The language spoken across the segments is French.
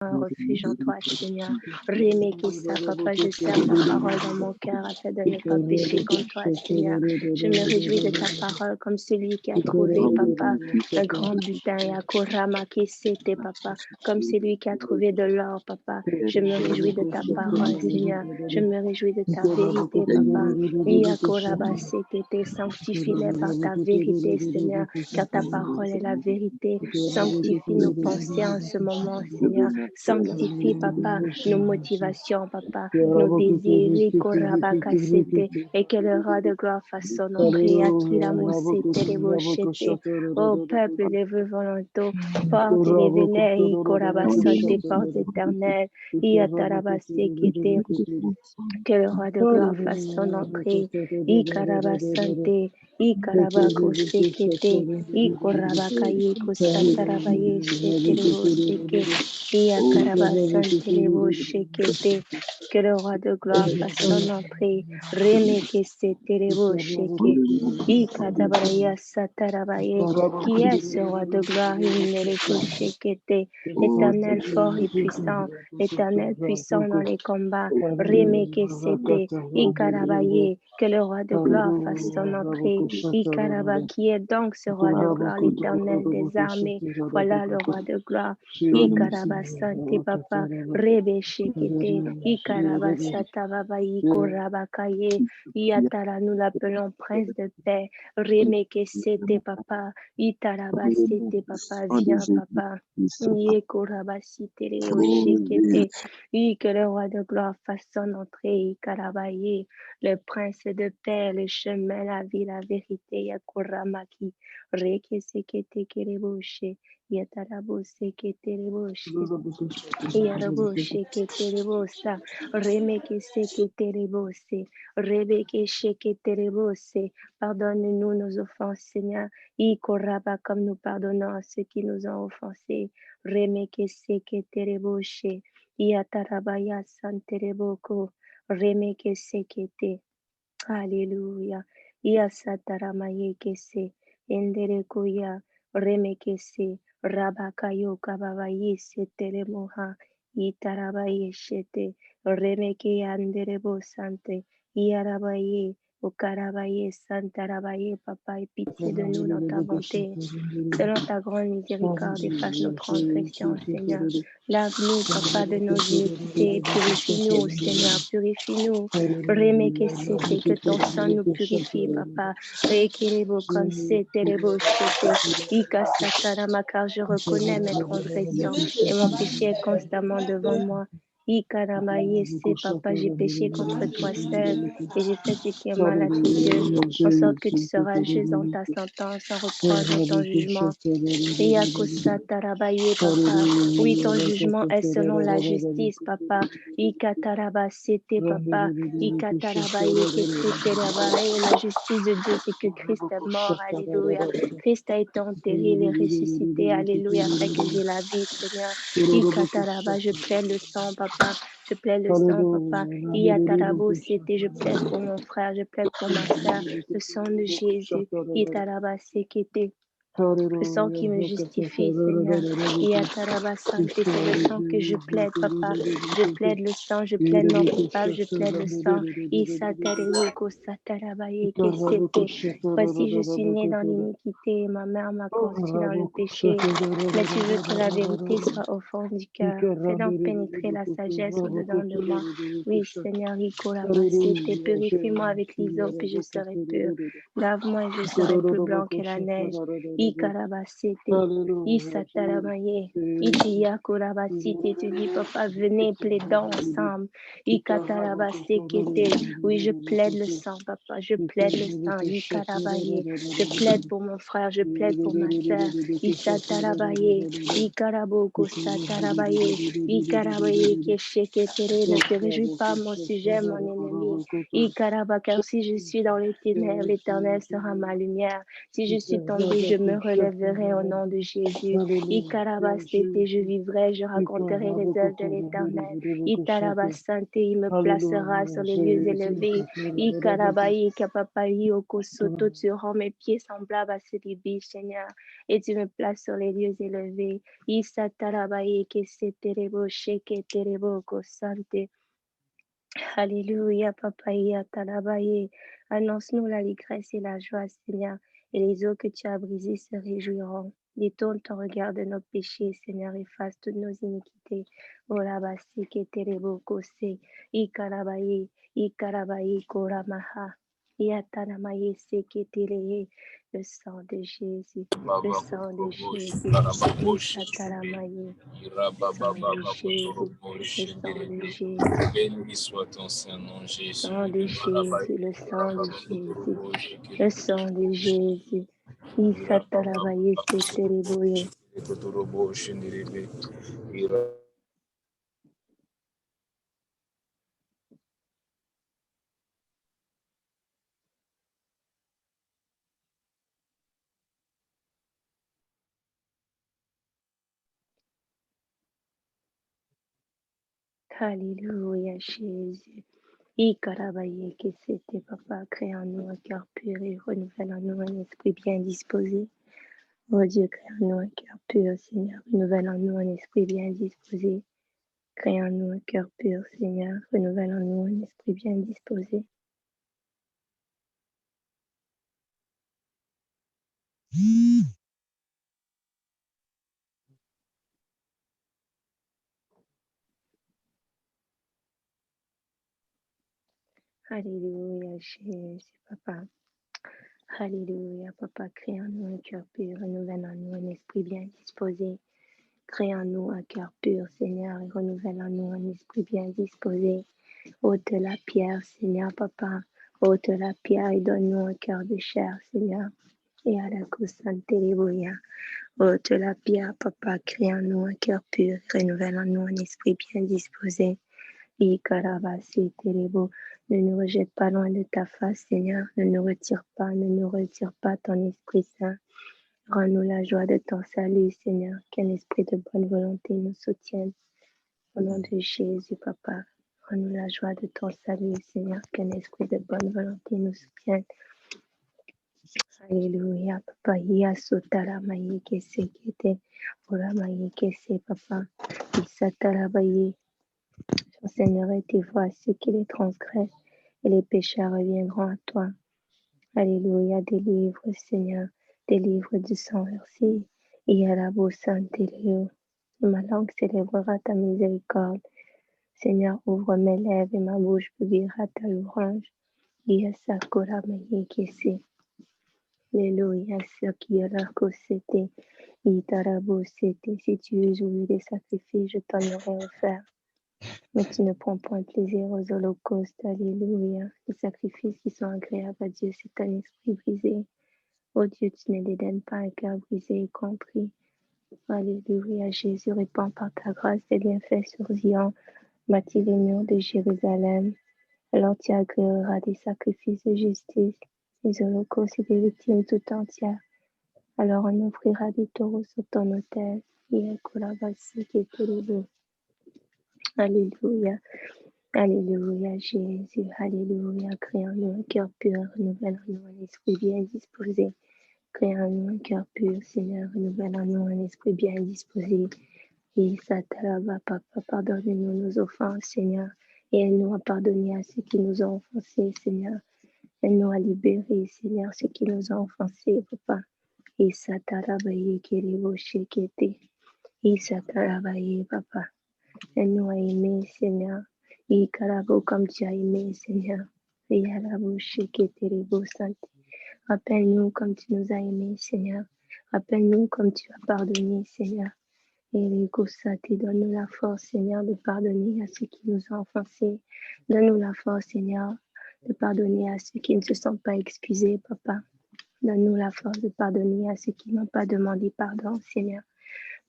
un refuge en toi, Seigneur. Rémékissa, papa, je serre ta parole dans mon cœur afin de ne pas pécher contre toi, Seigneur. Je me réjouis de ta parole comme celui qui a trouvé, papa, un grand butin, Yakorama Kesete, papa, comme celui qui a trouvé de l'or, papa. Je me réjouis de ta parole, Seigneur. Je me réjouis de ta vérité, papa. Yakoraba Sekete, sanctifie-les par ta vérité, Seigneur, car ta parole est la vérité. Sanctifie nos pensées en ce moment, Seigneur. Sanctifie, papa, nos motivations, papa, nos désirs, Korabakasete, et que le roi de gloire fasse son entrée. Akilamosete, Reboshete. Ô peuple des vœux volontaires, porte révélée, Korabasante, porte éternelle, Iatarabasekete, que le roi de gloire fasse son entrée. Ikarabasante, Ikarabako sekete, Ikorabakaye kosatarabaye shetelebo seke, Iakarabasante lebo shekete. Que le roi de gloire fasse son entrée. Remeke setelebo sheke, Ikadabaraya satarabaye. Qui est ce roi de gloire? Inereko shekete. L'éternel fort et puissant, l'éternel puissant dans les combats. Remeke sete, Ikarabaye, que le roi de gloire fasse son entrée. Ikaraba, qui est donc ce roi de gloire, l'éternel des armées. Voilà le roi de gloire. Ikaraba sante papa, Rebe shekete, Ikaraba satababa, Ikorabakaye, Iatara, nous l'appelons prince de paix. Remeke sete papa, Itaraba sete papa, viens papa. Yekoraba site reo shekete. Oui, que le roi de gloire fasse son entrée, Karabaye, le prince de paix, le chemin, la vie, la vérité, Yakuramaki, Reke sekete kereboshe, Yatarabo sekete reboshe, Yaraboshe keterebosa, Remeke sekete rebose, Rebeke shekete rebose, pardonne-nous nos offenses, Seigneur, Ikoraba comme nous pardonnons à ceux qui nous ont offensés, Remeke sekete reboshe, Yatarabaya santereboko, Remeke sekete. Alléluia. Yasataramaye kese, Enderekuya, Remekese, Rabakayo kababaye seteremoha, Itarabaye shete, Remeke anderebo sante, Yarabaye, Okarabaye, Santarabaye, papa, aie pitié de nous dans ta bonté. Selon ta grande miséricorde, efface nos transgressions, Seigneur. Lave-nous, papa, de nos iniquités. Purifie-nous, Seigneur, purifie-nous. Remekesete, que ton sang nous purifie, papa. Rekerebo konseterebo shete. Ikasatarama, car je reconnais mes transgressions et mon péché est constamment devant moi. Ikaramaye, c'est papa, j'ai péché contre toi seul et j'ai fait ce qui est mal à tes yeux, en sorte que tu seras juste dans ta sentence, sans reproche dans ton jugement. Tarabaye, papa. Oui, ton jugement est selon la justice, papa. Ikataraba, c'était papa. Ikatarabaye, et la justice de Dieu, c'est que Christ est mort. Alléluia. Christ a été enterré, il est ressuscité. Alléluia, afin que j'ai la vie, Seigneur. Ikataraba, je plaide le sang, papa. Je plaide le sang, papa. Iatarabo, c'était, je plaide pour mon frère, je plaide pour ma soeur. Le sang de Jésus. Itaraba, c'était. Le sang qui me justifie, Seigneur. Santé, c'est le sang que je plaide, papa. Je plaide le sang, je plaide non coupable, je plaide le sang. Voici, je suis née dans l'iniquité et ma mère m'a conçue dans le péché. Mais tu veux que la vérité soit au fond du cœur. Fais donc pénétrer la sagesse au-dedans de moi. Oui, Seigneur, purifie-moi avec l'hysope et je serai pur. Lave-moi et je serai plus blanc que la neige. Ikarabasete, Isataramaye, Itiyakurabasite, tu dis, papa, venez, plaidons ensemble. Ikatarabasekete, oui, je plaide le sang, papa, je plaide le sang. Ikarabaye, je plaide pour mon frère, je plaide pour ma soeur. Isatarabaye, Ikaraboko Satarabaye, Ikarabaye, Kesheketere, ne te réjouis pas, mon sujet, mon ennemi. Car si je suis dans les ténèbres, l'Éternel sera ma lumière. Si je suis tombé, je me relèverai au nom de Jésus. Je vivrai, je raconterai les œuvres de l'Éternel. Il me placera sur les lieux élevés. Tu rends mes pieds semblables à ceux des biches, Seigneur, et tu me places sur les lieux élevés. Alléluia, papa, annonce-nous l'allégresse et la joie, Seigneur, et les eaux que tu as brisées se réjouiront. Détourne ton regard de nos péchés, Seigneur, efface toutes nos iniquités. Olabasi, keterebo, kose, ikarabaye, koramaha, yatanamaye, seketereye. Le sang de Jésus, le sang de Jésus, isataramaye. Béni soit ton Saint-Nom, Jésus. Le sang de Jésus, le sang de Jésus, le sang de Jésus. Isatarabaye setereboye. Alléluia, Jésus. Ikarabaye que c'était, papa, crée en nous un cœur pur et renouvelle en nous un esprit bien disposé. Oh Dieu, crée en nous un cœur pur, Seigneur, renouvelle en nous un esprit bien disposé. Crée en nous un cœur pur, Seigneur, renouvelle en nous un esprit bien disposé. Alléluia, Jésus, papa. Alléluia, papa, crée en nous un cœur pur, renouvelle en nous un esprit bien disposé. Crée en nous un cœur pur, Seigneur, et renouvelle en nous un esprit bien disposé. Ôte la pierre, Seigneur, papa. Ôte la pierre et donne-nous un cœur de chair, Seigneur. Et à la Kosanteleboya. Ôte la pierre, papa. Crée en nous un cœur pur, renouvelle en nous un esprit bien disposé. Et Karabasi Terebo. Ne nous rejette pas loin de ta face, Seigneur. Ne nous retire pas ton Esprit Saint. Rends-nous la joie de ton salut, Seigneur. Qu'un esprit de bonne volonté nous soutienne. Au nom de Jésus, papa. Rends-nous la joie de ton salut, Seigneur. Qu'un esprit de bonne volonté nous soutienne. Alléluia, papa. Yasotara maye kese kete. Ora maye kese, papa. Isatara baye. J'enseignerai tes voies à ceux qui les transgressent, et les pécheurs reviendront à toi. Alléluia, délivre, Seigneur, délivre du sang versé. Et à la sainte Léo. Ma langue célébrera ta miséricorde. Seigneur, ouvre mes lèvres et ma bouche publiera ta louange. Yasakora mayekese. Alléluia, ce qui est là que c'était. Itarabo c'était. Si tu es joué des sacrifices, je t'en aurais offert. Mais tu ne prends point plaisir aux holocaustes. Alléluia. Les sacrifices qui sont agréables à Dieu, c'est un esprit brisé. Oh Dieu, tu ne dédaignes pas un cœur brisé et compris. Alléluia. Jésus, répands par ta grâce tes bienfaits sur Zion. Bâtis les murs de Jérusalem. Alors tu agréeras des sacrifices de justice, des holocaustes et des victimes tout entières. Alors on offrira des taureaux sur ton autel. Alléluia. Alléluia, Jésus. Alléluia. Crée en nous un cœur pur, renouvelle en nous un esprit bien disposé. Crée en nous un cœur pur, Seigneur, renouvelle en nous un esprit bien disposé. Et Sataraba, papa, pardonne-nous nos offenses, Seigneur. Et aide-nous à pardonner à ceux qui nous ont offensés, Seigneur. Aide-nous à libérer, Seigneur, ceux qui nous ont offensés, papa. Et Sataraba, Yekerebo, Shekete. Et Sataraba, papa. Aide-nous à aimer, Seigneur. Et Karabo, comme tu as aimé, Seigneur. Et Yarabo, Sheketerebo, Sainte. Rappelle-nous comme tu nous as aimés, Seigneur. Rappelle-nous comme tu as pardonné, Seigneur. Et les Gosati, donne-nous la force, Seigneur, de pardonner à ceux qui nous ont offensés. Donne-nous la force, Seigneur, de pardonner à ceux qui ne se sont pas excusés, Papa. Donne-nous la force de pardonner à ceux qui n'ont pas demandé pardon, Seigneur.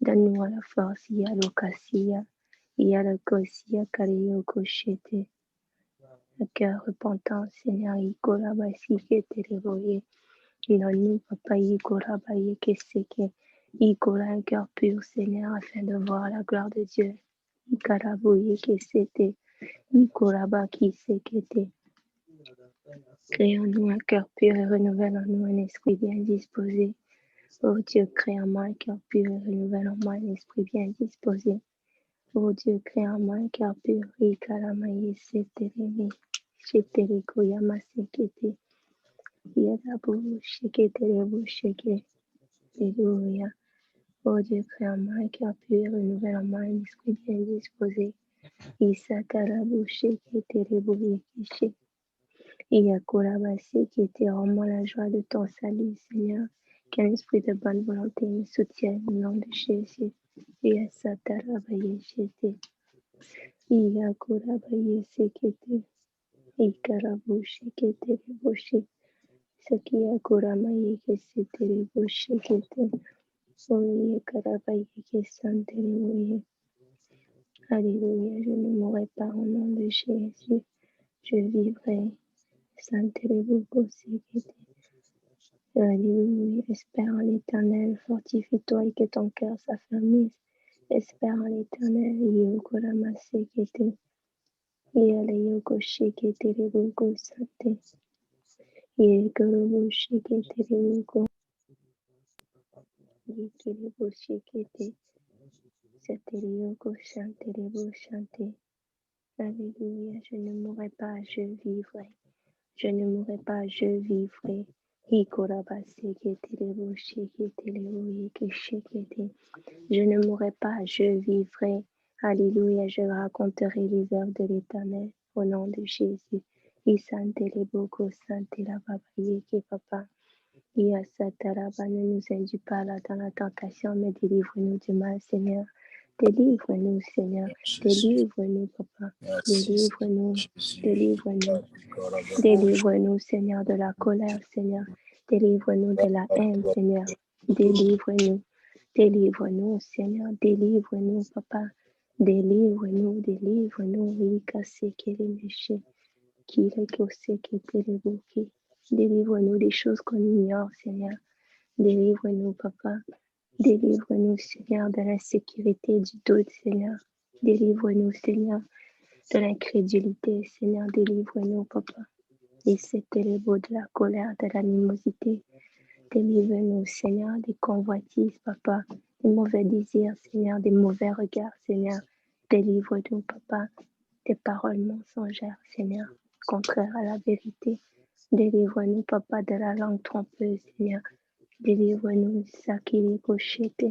Donne-nous la force, Yalokasiya, Yalokosia, Kariyo Koshete. un cœur repentant, Seigneur, Ikorabasi Ketereboye. Donne-nous, Papa, Ikorabaye Keseke. Ikora, un cœur pur, Seigneur, afin de voir la gloire de Dieu. Ikaraboye Kesete. Ikoraba Kisekete. Crée en nous un cœur pur et renouvelle en nous un esprit bien disposé. Oh Dieu, crée en moi un cœur pur et renouvelle en moi un esprit bien disposé. Oh Dieu, crée en moi un cœur pur. Ikaramaye Setereme. Shetereko Yamasekete. Yadabu Sheketerebo Sheke. Alléluia. Oh Dieu, crée en moi un cœur pur et renouvelle en moi un esprit bien disposé. Isatarabu Sheketerebo Yekeshe. Iyakurabasi, qui était rends-moi la joie de ton salut, Seigneur. Qu'un esprit de bonne volonté me soutienne au nom de Jésus. Iyasatarabaye Shete. Iyakurabaye Sekete. Ikarabu Shekete Reboshi. Sakiyakuramaye Kesete Reboshi Kete. Oye Karabaye Kesante Reboye. Alléluia, je ne mourrai pas au nom de Jésus. Je vivrai. Alléluia, espère en l'Éternel, fortifie-toi et que ton cœur s'affermisse. Espère en l'Éternel, Yokoramase Kete, Yale Shekete Reboko Sante, Yekorobo Shekete Reboko, Yekerebo Shekete, Sateriyoko Shante Rebo Shante. Alléluia, je ne mourrai pas, je vivrai. Je ne mourrai pas, je vivrai. Je ne mourrai pas, je vivrai. Alléluia, je raconterai les œuvres de l'Éternel au nom de Jésus. Papa. Ne nous induis pas là dans la tentation, mais délivre-nous du mal, Seigneur. Délivre-nous, Seigneur. Délivre-nous, Papa. Délivre-nous. Délivre-nous. Délivre-nous, Seigneur, de la colère, Seigneur. Délivre-nous de la haine, Seigneur. Délivre-nous. Délivre-nous, Seigneur. Délivre-nous, Papa. Délivre-nous, délivre-nous. Délivre-nous des choses qu'on ignore, Seigneur. Délivre-nous, Papa. Délivre-nous, Seigneur, de l'insécurité, du doute, Seigneur. Délivre-nous, Seigneur, de l'incrédulité, Seigneur. Délivre-nous, Papa. Et c'était le beau de la colère, de l'animosité. Délivre-nous, Seigneur, des convoitises, Papa, des mauvais désirs, Seigneur, des mauvais regards, Seigneur. Délivre-nous, Papa, des paroles mensongères, Seigneur, contraires à la vérité. Délivre-nous, Papa, de la langue trompeuse, Seigneur. Délivre-nous, Sakiri Koshete.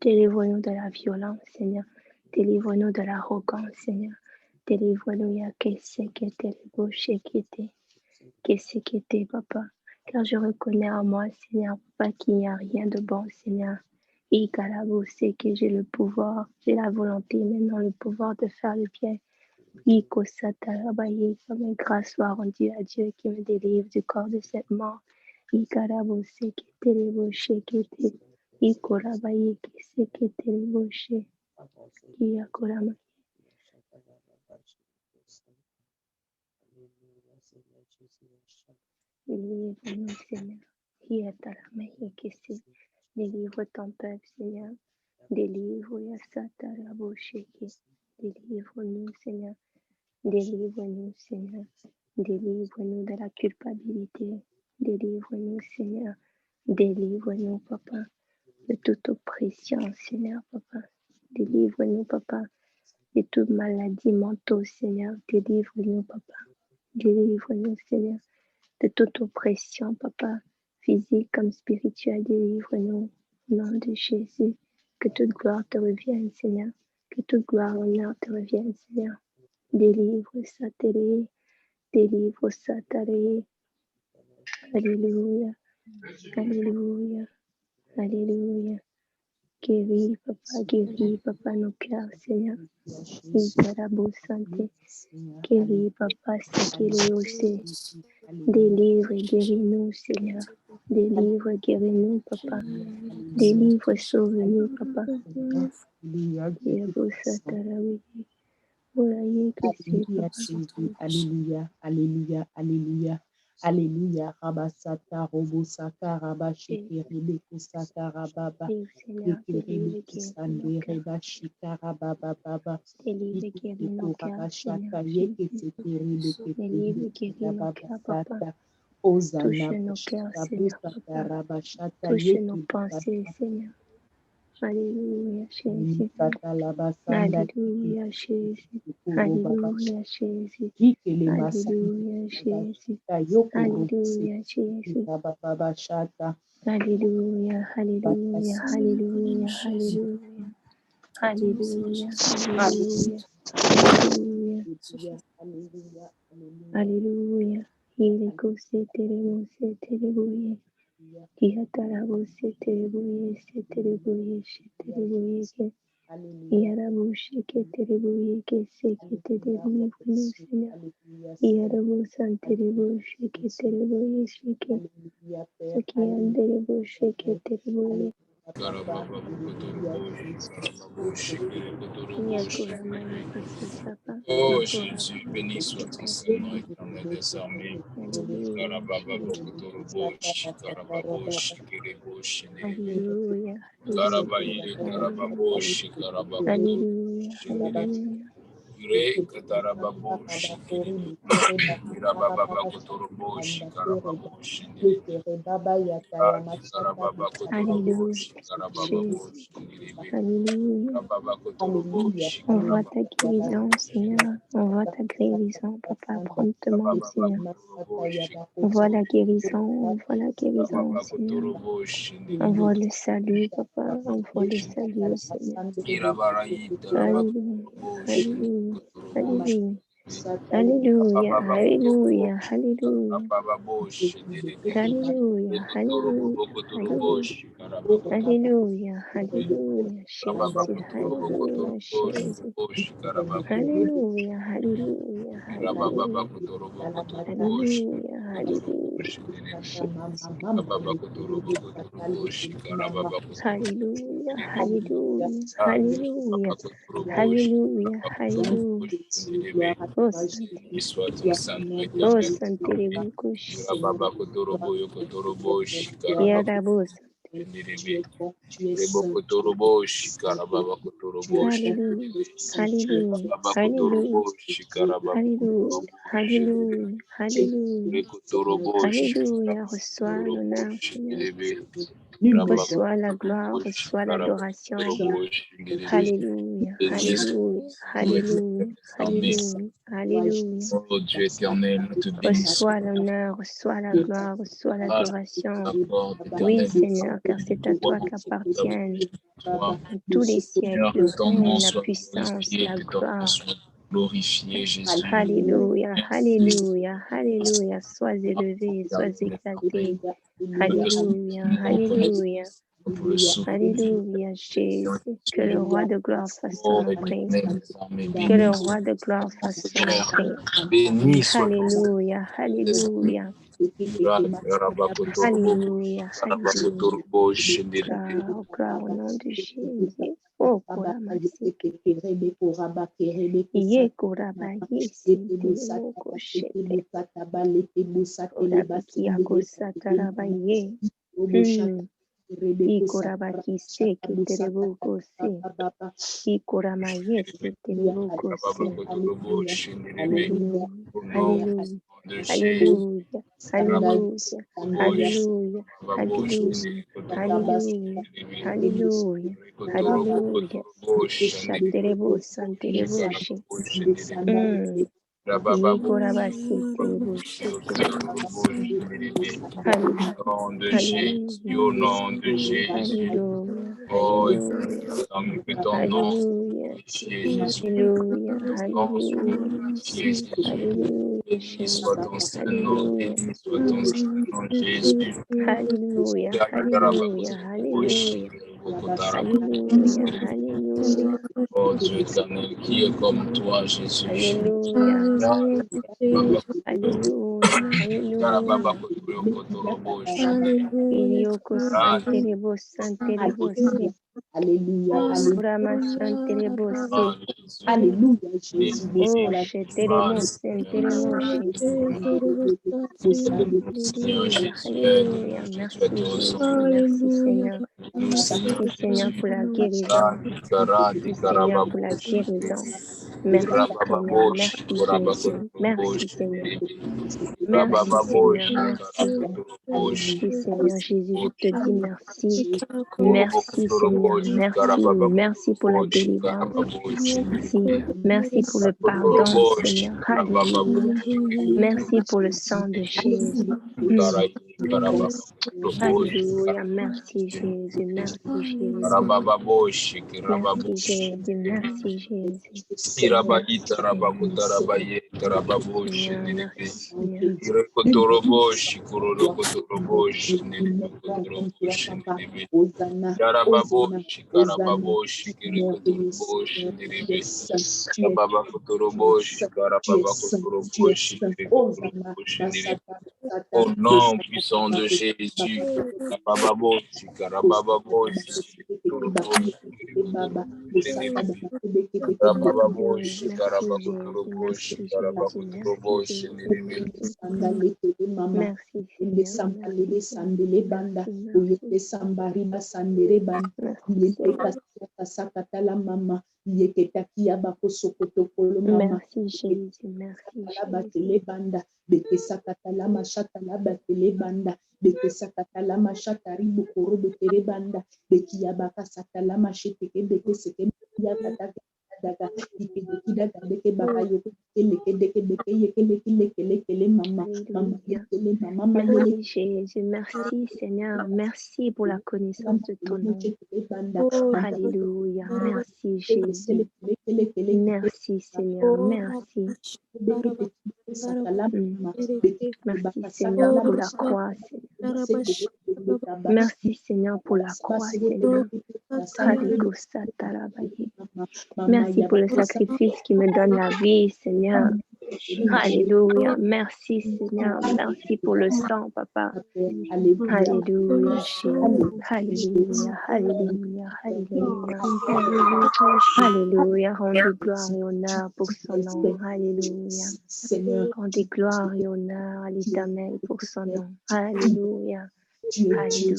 Délivre-nous de la violence, Seigneur. Délivre-nous de l'arrogance, Seigneur. Délivre-nous, Yakesekete, Boshekete. Kesekete, Papa. Car je reconnais en moi, Seigneur, Papa, qu'il n'y a rien de bon, Seigneur. Ikalabo, c'est que j'ai le pouvoir, j'ai la volonté, maintenant le pouvoir de faire le bien. Ikosatarabaye, que ma grâce soit rendue à Dieu qui me délivre du corps de cette mort. Ikarabo, c'est que terebo shekete. Ikorabaye, que terebo she. Iyakorama. Délivre-nous, Seigneur. Délivre ton peuple, Seigneur. Délivre Délivre-nous, Seigneur. Délivre-nous, Seigneur. Délivre-nous de la culpabilité. Délivre-nous, Seigneur. Délivre-nous, Papa, de toute oppression, Seigneur, Papa. Délivre-nous, Papa, de toute maladie mentale, Seigneur. Délivre-nous, Papa. Délivre-nous, Seigneur, de toute oppression, Papa, physique comme spirituelle. Délivre-nous, au nom de Jésus. Que toute gloire te revienne, Seigneur. Que toute gloire et honneur te revienne, Seigneur. Délivre Satéré, délivre Sataré. Alléluia, Alléluia, Alléluia. Guéris, Papa, nos cœurs, Seigneur. Ikarabo Santé. Guéris, Papa, Sakéléosé. Délivre et guéris-nous, Seigneur. Délivre et guéris-nous, Papa. Délivre et sauve-nous, Papa. Yabo Satarawi. Alléluia, Jésus. Alléluia, alléluia, alléluia. Alléluia. Rabasata, Robosaka, Rabashiki, Rebeko, Saka, Rababa. Rebeko, Sande, Rebashika, Rababa, Baba. Rebeko, Rabashaka, Yeke, Sete, Rebeke, Rababasata. Osana, Bashaka, Bosaka, Rabashata, Touche nos Yeke, pensées, Seigneur. Alléluia, Jésus. Alléluia, Jésus. Alléluia, Jésus. Alléluia, Jésus. Alléluia, Jésus. Alléluia, alléluia, alléluia, alléluia. Alléluia, alléluia, alléluia. Alléluia. Il est causé, télémo, c'est télébouyé. Qui a talabo, c'est télébouyé, c'est télébouyé, c'est télébouyé. Il a la bouche qui est télébouyé, qui c'est qui est télébouyé, Seigneur. Il a la bouche, c'est télébouyé, qui est télébouyé, ce qui est télébouyé, qui est télébouyé. Oh Jésus, béni soit ton Saint-Nom éternel des armées. Alléluia. On voit ta guérison, Seigneur. On voit ta guérison, Papa, promptement, Seigneur. On voit la guérison, on voit la guérison, Seigneur. On voit le salut, Papa. On voit le salut, Seigneur. Alléluia. Alléluia. Alléluia. Alléluia, alléluia, alléluia. Alléluia, alléluia, alléluia, alléluia, Jésus, alléluia, Jésus. Alléluia, alléluia, alléluia. Alléluia, alléluia, Jésus. Alléluia, alléluia, alléluia, alléluia, alléluia. Oh, Alléluia, reçois l'honneur, Seigneur. Reçois la gloire, reçois l'adoration. Alléluia, alléluia, alléluia, alléluia, alléluia. Oh Dieu éternel, nous te bénissons. Reçois l'honneur, reçois la gloire, reçois l'adoration. Oui, Seigneur, car c'est à toi qu'appartiennent tous les siècles le règne, la puissance, la gloire. Glorifié, Jésus. Alléluia, alléluia, alléluia. Sois élevé, sois exalté. Alléluia, alléluia. Alléluia, Jésus. Que le roi de gloire fasse son entrée. Que le roi de gloire fasse son entrée. Alléluia, alléluia. Alléluia, alléluia. Gloire au nom de Jésus. Oh, Koramasi. Ye Korabaye, Sintilimo Koshete. Korabaki Akosatarabaye. Ikorabaki se keterebo se. Ikoramaye se terebo se. Alléluia. Alléluia. Alléluia. Alléluia. Alléluia. Alléluia. Alléluia. Alléluia. Shaterebo santerebo she. Ikorabasi terebo she. Nom de Jésus, au nom de Jésus. Oh, que ton nom glorifié, Jésus. Béni soit ton Saint-Nom, béni soit ton Saint-Nom, Jésus. Alléluia, alléluia, alléluia. Alléluia, Alléluia. Oh Dieu éternel, qui est comme toi, Jésus. Alléluia. Alléluia. Alléluia. Irioko santerebo santerebo si. Alléluia. Rama santerebo si. Alléluia, Jésus. Oh, sheteremo senteremo shi. Alléluia. Merci Jésus. Merci Seigneur. Merci Seigneur pour la guérison. Merci Seigneur pour la guérison. Merci Seigneur. Merci Jésus. Merci Seigneur. Merci Seigneur. Merci. Merci Seigneur Jésus. Je te dis merci. Merci Seigneur. Merci. Merci pour la délivrance. Merci. Merci pour le pardon Seigneur. Alléluia. Merci pour le sang de Jésus. Alléluia. Merci Jésus. Merci Jésus. Merci Jésus. Merci Jésus. Au nom puissant de Jésus. Merci Jésus, merci Jésus. Bekesakatala mashatala batele banda bekesakatala mashatari bukuru betere banda bekiyabaka satala masheteke bekeseke yakataka daga ikidekida beke bakayo keleke beke yekele mama yekele mama. Merci Jésus, merci Seigneur, merci pour la connaissance de ton nom. Alléluia, merci Jésus, merci Seigneur, merci. Merci Seigneur pour la croix, Seigneur. Merci Seigneur pour la croix, Seigneur. Merci pour le sacrifice qui me donne la vie, Seigneur. Alléluia. Merci Seigneur. Merci pour le sang, Papa. Alléluia. Alléluia. Alléluia. Alléluia. Alléluia. Rendez gloire et honneur pour son nom. Alléluia. Rendez gloire et honneur à l'Éternel pour son nom. Alléluia. Alléluia. Merci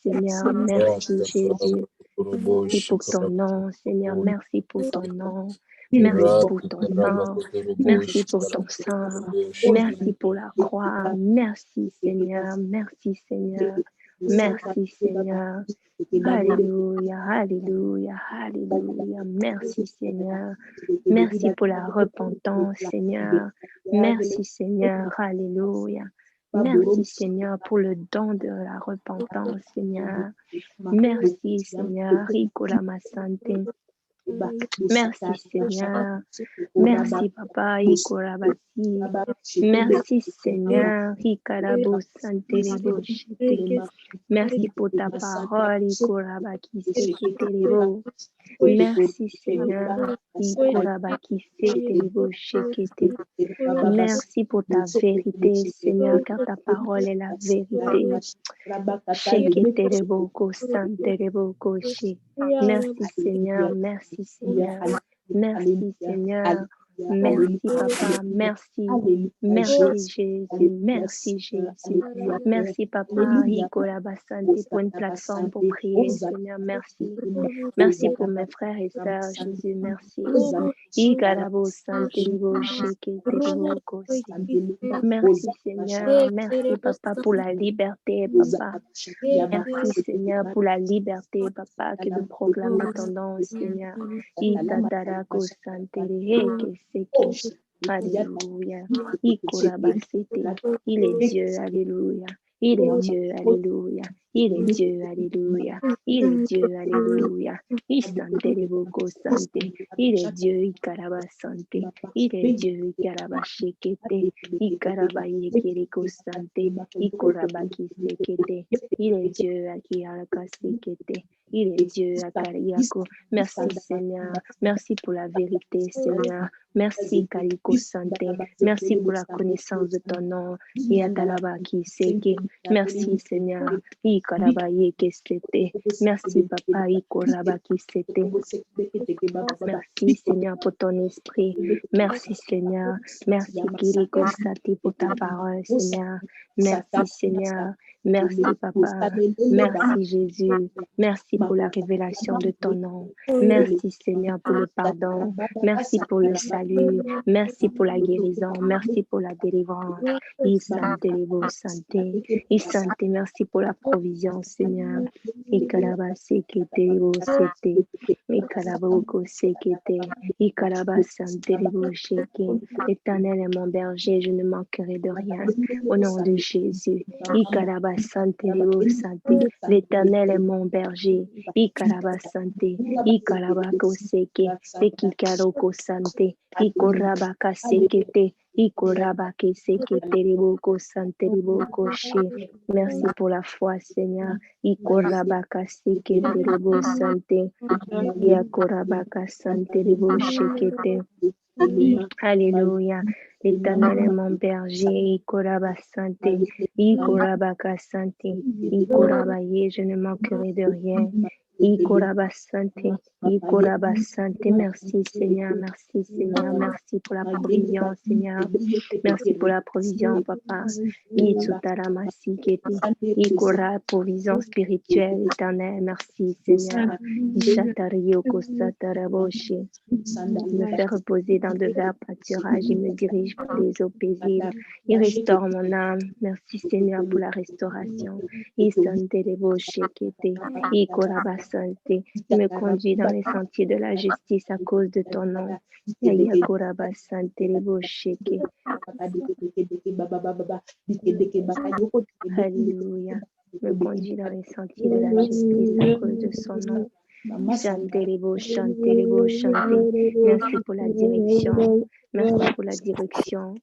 Seigneur. Merci Jésus. Merci pour ton nom, Seigneur. Merci pour ton nom. Merci pour ton nom. Merci pour ton sang. Merci pour la croix. Merci Seigneur. Merci Seigneur. Merci Seigneur. Alléluia. Alléluia. Alléluia. Merci Seigneur. Merci pour la repentance, Seigneur. Merci Seigneur. Alléluia. Merci Seigneur pour le don de la repentance, Seigneur. Merci Seigneur. Ricola ma santé. Merci Seigneur. Merci Papa. Merci Seigneur. Merci pour ta parole. Merci Seigneur. Merci pour ta vérité, Seigneur, car ta parole est la vérité. Merci Seigneur, merci Seigneur, merci Seigneur. Merci Papa, merci, merci Jésus, merci Jésus, merci Papa, pour une plateforme pour prier, Seigneur, merci, merci pour mes frères et sœurs, Jésus, merci, merci Seigneur, merci Papa pour la liberté, Papa, merci Seigneur pour la liberté, Papa, que nous proclamons ton nom, Seigneur, Alléluia. Il est Dieu, Alléluia. Il est Dieu, Alléluia. Il est Dieu, Alléluia. Il est Dieu, Alléluia. Il est Dieu, Ikaraba Santé. Il est Dieu, Ikaraba Shekete. Ikaraba Yekereko Santé. Ikoraba Kisekete. Il est Dieu, Akiaraka Sekete. Il est Dieu, Akariako. Merci, Seigneur. Merci pour la vérité, Seigneur. Merci, Kaliko Santé. Merci pour la connaissance de ton nom. Yatalabaki Seke. Merci, Seigneur. Ikarabaye Kestete. Merci, Papa. Ikorabaki Sete. Merci, Seigneur, pour ton esprit. Merci, Seigneur. Merci, Kiriko Sati, pour ta parole, Seigneur. Merci, Seigneur. Merci, Papa. Merci, Jésus. Merci pour la révélation de ton nom. Merci, Seigneur, pour le pardon. Merci pour le salut. Merci pour la guérison. Merci pour la délivrance. Isante, santé. Isante, merci pour la provision, Seigneur. Ikaraba sekete lebo sete. Ikaraba oko sekete. Ikaraba sante lebo sheke. Éternel est mon berger, je ne manquerai de rien. Au nom de Jésus. Ikaraba sante lebo sante. L'Éternel est mon berger. Ikaraba sante. Ikaraba koseke. Ikikaroko sante. Ikoraba kasekete. Ikoraba kesekete liboko sante liboko she. Merci pour la foi, Seigneur. Ikoraba kasekete libo sante. Yakoraba kasante libo shekete. Alléluia. L'Éternel est mon berger. Ikoraba santé. Ikoraba kasante. Ikoraba ye. Je ne manquerai de rien. Ikoraba santé. Ikoraba santé. Merci, Seigneur. Merci, Seigneur. Merci pour la provision, Seigneur. Merci pour la provision, Papa. Itsutarama sikete. Ikora, provision spirituelle, éternelle. Merci, Seigneur. Ishatariyoko sataraboshi. Il me fait reposer dans de verts pâturages. Il me dirige par les eaux paisibles. Il restaure mon âme. Merci, Seigneur, pour la restauration. Il me conduit dans les sentiers de la justice à cause de ton nom. Alléluia. Me conduit dans les sentiers de la justice à cause de son nom. Chantez-les-beaux, chantez-les-beaux, chantez. Merci pour la direction. Merci pour la direction.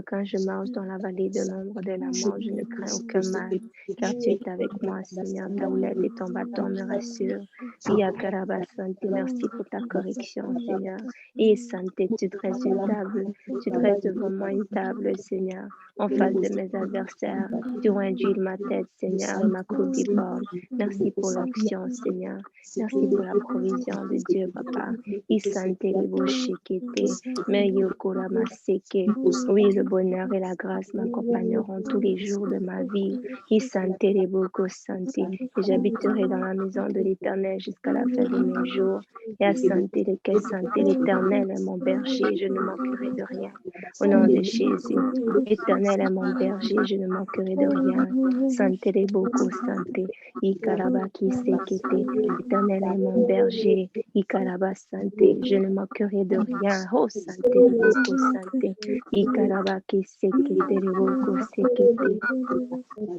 Quand je marche dans la vallée de l'ombre de la mort, je ne crains aucun mal, car tu es avec moi, Seigneur. Ta houlette et ton bâton me rassurent. Yakaraba Santé, merci pour ta correction, Seigneur. Et Santé, tu dresses une table, tu dresses devant moi une table, Seigneur, en face de mes adversaires. Tu induis ma tête, Seigneur, et ma coupe déborde. Merci pour l'onction, Seigneur. Merci pour la provision de Dieu, Papa. Isante lebo shekete, meyokora maseke. Oui, le bonheur et la grâce m'accompagneront tous les jours de ma vie. Isante lebo kosante. Et j'habiterai dans la maison de l'Éternel jusqu'à la fin de mes jours. Et à santé, l'Éternel est mon berger, je ne manquerai de rien. Au nom de Jésus, l'Éternel est mon berger, je ne manquerai de rien. Santé lebo kosante. Ikarabaki sekete. L'Éternel est mon berger. Ikaraba santé. Je ne manquerai de rien. Oh santé, reboko santé. Ikarabaki sekete, reboko sekete.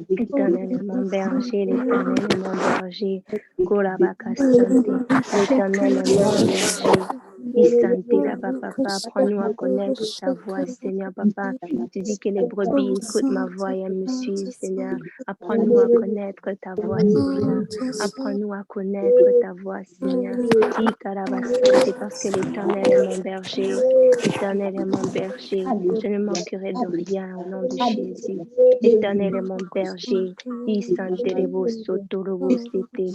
L'Éternel est mon berger. L'Éternel est mon berger. Korabaka santé. L'Éternel est mon berger. Isante là-bas, papa, apprends-nous à connaître ta voix, Seigneur, papa. Tu dis que les brebis écoutent ma voix et elles me suivent, Seigneur. Apprends-nous à connaître ta voix, Seigneur. Apprends-nous à connaître ta voix, Seigneur. Ikarabasante, parce que l'Éternel est mon berger. L'Éternel est mon berger. Je ne manquerai de rien au nom de Jésus. L'Éternel est mon berger. Isante rebo sotorobo sete.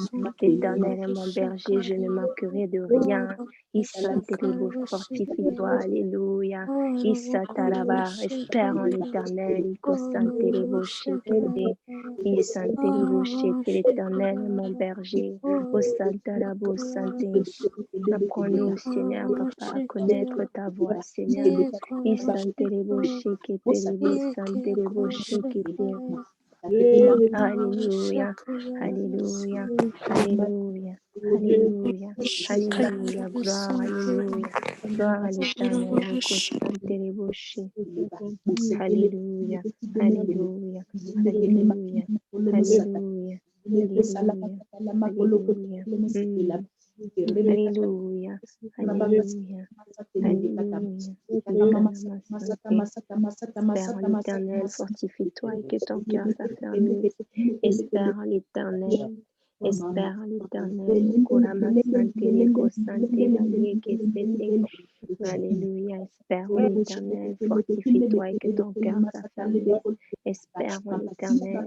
L'Éternel est mon berger. Je ne manquerai de rien. Isanterebo, fortifie-toi, alléluia. Isataraba, espère en l'Éternel. Ikosanterebo, shekete. Isanterebo, shekete, l'Éternel est mon berger. Osantarabo, santé. Apprends-nous, Seigneur, papa, à connaître ta voix, Seigneur. Isanterebo, shekete, rebo, santerebo, shekete. Alléluia, alléluia, alléluia, alléluia, alléluia, gloire, alléluia, gloire à l'Éternel, alléluia, alléluia, alléluia, alléluia, alléluia, alléluia. Alléluia, alléluia, alléluia. Espère en l'Éternel, fortifie-toi et que ton cœur s'affermisse. Espère en l'Éternel Espère en l'Éternel. Kurama Santeleko Santelali Kesete. Alléluia. Espère en l'Éternel. Fortifie-toi et que ton cœur s'affermisse. Espère en l'Éternel.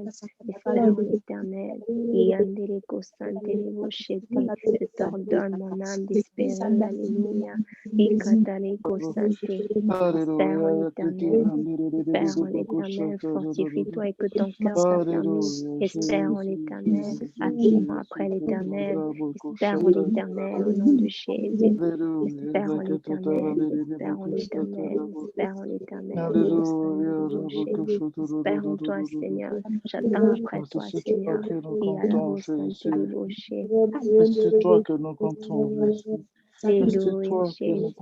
Espère en l'Éternel. Yandeleko Santeleko Shete. Je t'ordonne, mon âme, d'espérer. Alléluia. Ikataleko Santé. Espère en l'Éternel. Espère en l'Éternel. Fortifie-toi et que ton cœur s'affermisse. Espère en l'Éternel. Attends après l'Éternel. Espère en l'Éternel au nom de Jésus. Espère en l'Éternel. Espère en l'Éternel. Espère en l'Éternel. Espère en toi, Seigneur. J'attends après toi, Seigneur. C'est toi que nous comptons. Alléluia, Jésus.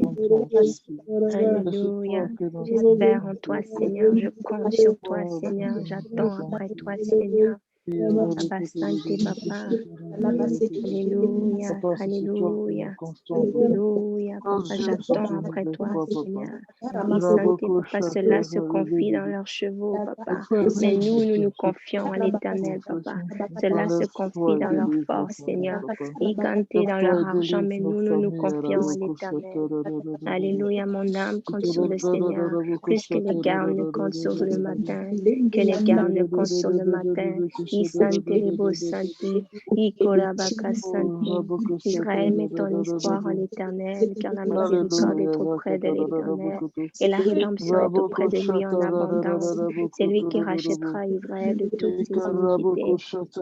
Alléluia. J'espère en toi, Seigneur. Je compte sur toi, Seigneur. J'attends après toi, Seigneur. Papa Santé, Papa. Alléluia. Alléluia. Alléluia. Papa, j'attends après toi, Seigneur. Et Santé, Papa, cela se confie dans leurs chevaux, Papa. Mais nous nous confions à l'Éternel, Papa. Cela se confie dans leur force, Seigneur. Et canter dans leur argent, mais nous nous confions à l'Éternel. Alléluia, mon âme compte sur le Seigneur, plus que les gardes ne comptent sur le matin, que les gardes ne comptent sur le matin. Israël, met ton espoir en l'Éternel, car la miséricorde est auprès de l'Éternel, et la rédemption est auprès de lui en abondance. C'est lui qui rachètera Israël de toutes ses iniquités.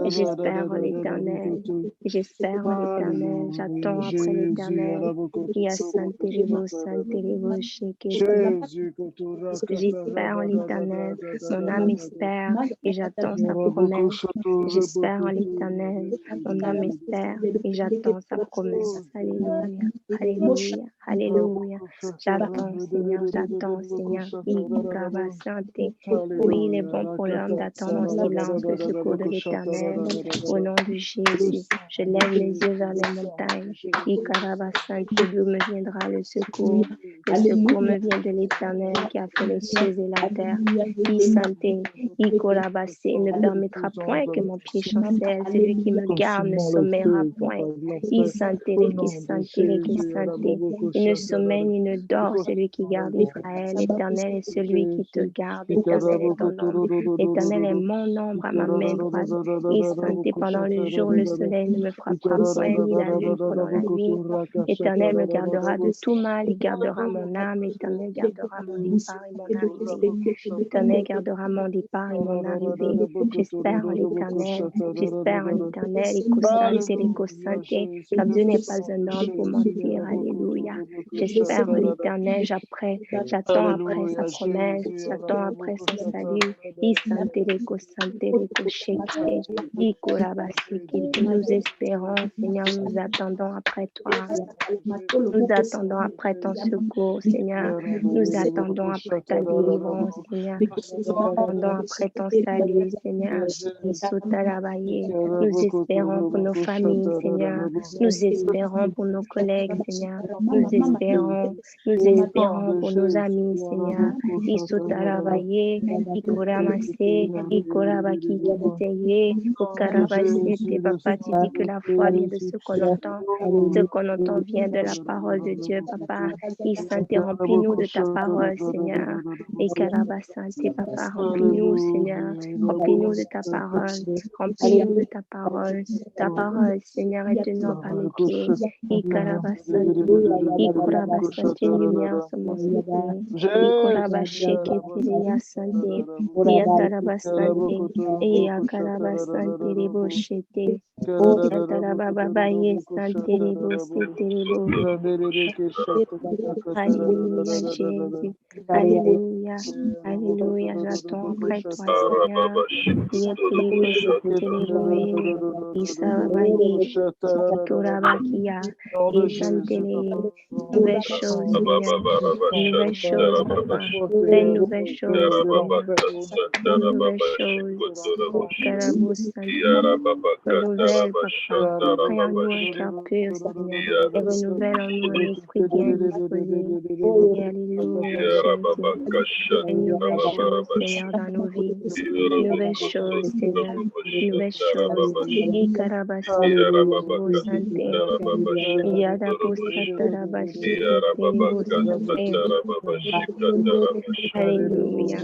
Et j'espère en l'Éternel. J'espère en l'Éternel. J'attends après l'Éternel. J'espère en l'Éternel. Mon âme espère et j'attends sa promesse. J'espère en l'Éternel. Mon âme espère et j'attends sa promesse. Alléluia. Alléluia. Alléluia. J'attends, Seigneur. J'attends, Seigneur. Oui, il est bon pour l'homme d'attendre en silence le secours de l'Éternel. Au nom de Jésus, je lève les yeux vers les montagnes. D'où me viendra le secours? Le secours me vient de l'Éternel qui a fait les cieux et la terre. Il ne permettra point que mon pied chancelle. Celui qui me garde ne sommeillera point. Il ne sommeille ni ne dort celui qui garde Israël. L'Éternel est celui qui te garde. L'Éternel est ton ombre. L'Éternel est mon ombre à ma main droite. Il santé pendant le jour, le soleil ne me frappera point, ni la lune pendant la nuit. L'Éternel me gardera de tout mal, il gardera mon âme. L'Éternel gardera mon départ et mon arrivée. L'Éternel gardera mon départ et mon arrivée. J'espère en l'Éternel. J'espère en l'Éternel. Car Dieu n'est pas un homme pour mentir. Alléluia. J'espère en l'Éternel. J'attends après sa promesse. J'attends après son salut. Nous espérons, Seigneur, nous attendons après toi. Nous attendons après ton secours, Seigneur. Nous attendons après ta délivrance, Seigneur. Nous attendons après ton salut, Seigneur. Nous espérons pour nos familles, Seigneur. Nous espérons pour nos collègues, Seigneur. Nous espérons pour nos amis, Seigneur. Papa, tu dis que la foi vient de ce qu'on entend. Ce qu'on entend vient de la parole de Dieu, Papa. Il Saint-Esprit, remplis-nous de ta parole, Seigneur. Et Saint-Esprit, Papa, remplis-nous, Seigneur. Remplis-nous de ta parole. Remplis-nous de ta parole. Ta parole, Seigneur, est une lampe à mes pieds. Et une lumière sur mon chemin. Alléluia, Jésus. Alléluia. Alléluia. J'attends après toi, Seigneur. Nouvelles choses, Seigneur. Nouvelles choses, Papa. Fais une nouvelle chose, Seigneur. Fais une nouvelle chose. Renouvelle, Papa. Crée en nous un cœur pur, Seigneur. Et renouvelle en nous un esprit bien disposé. Et alléluia, Jésus. Une nouvelle chose, Seigneur, dans nos vies. Une nouvelle chose, Seigneur. Une nouvelle chose. Alléluia. Alléluia.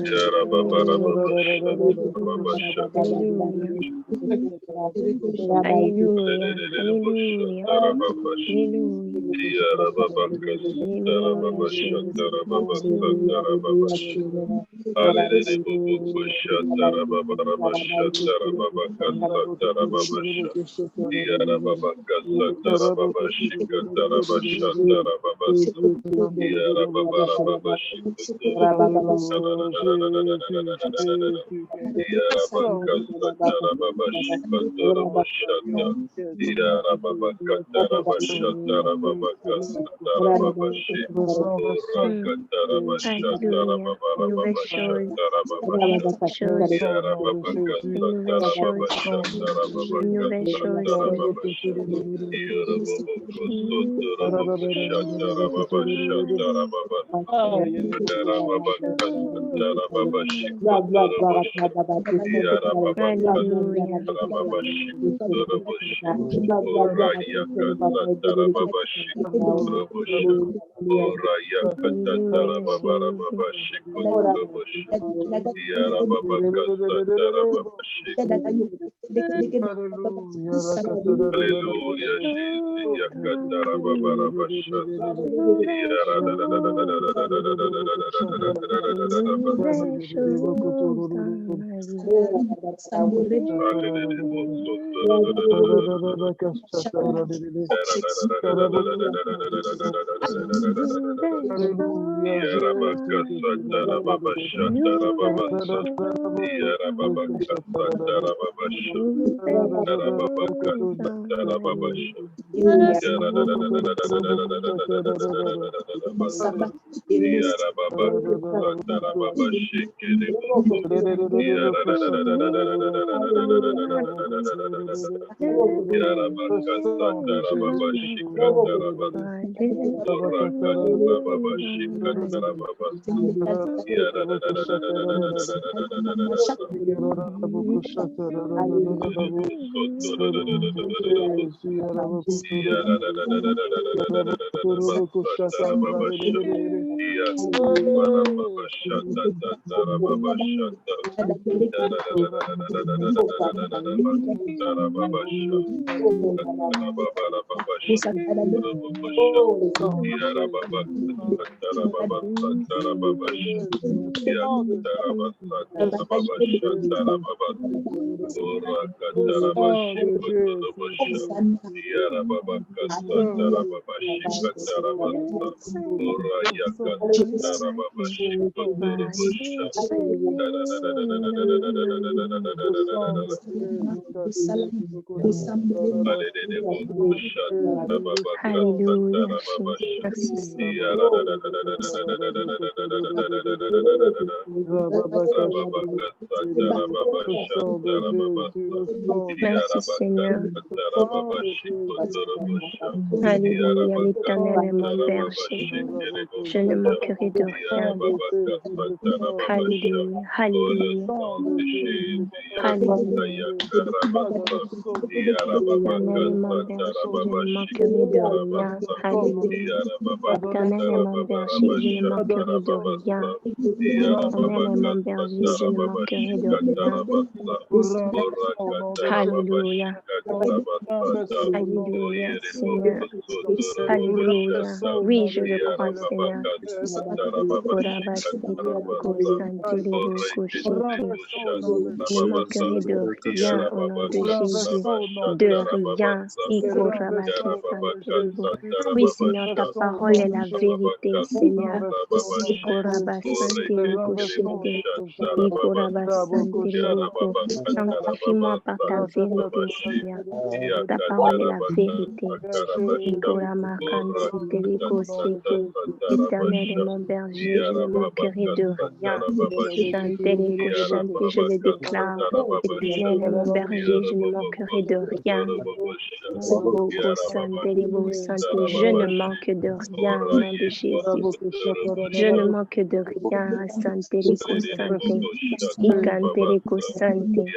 Alléluia. Merci Seigneur. Alléluia, l'Éternel est mon berger. Je ne manquerai de rien. Alléluia, alléluia. Alléluia. L'Éternel est mon berger, je ne manquerai de rien. Alléluia. L'Éternel est mon berger, je ne manquerai de rien. L'Éternel est mon berger, je ne manquerai de rien. Alléluia. Alléluia, Seigneur. Alléluia. Oui, je le crois, Seigneur. Je ne manquerai de rien au nom de Jésus. De rien. Oui, Seigneur, ta parole est la vérité, Seigneur. Sanctifie-moi par ta vérité, Seigneur. Ta parole est la vérité. Éternel est mon berger, je ne manquerai de rien. Je le déclare. Éternel est mon berger, je ne manquerai de rien. Je ne manque de rien au nom de Jésus. Je ne manque de rien. Santerico Sante. Icanterico Sante.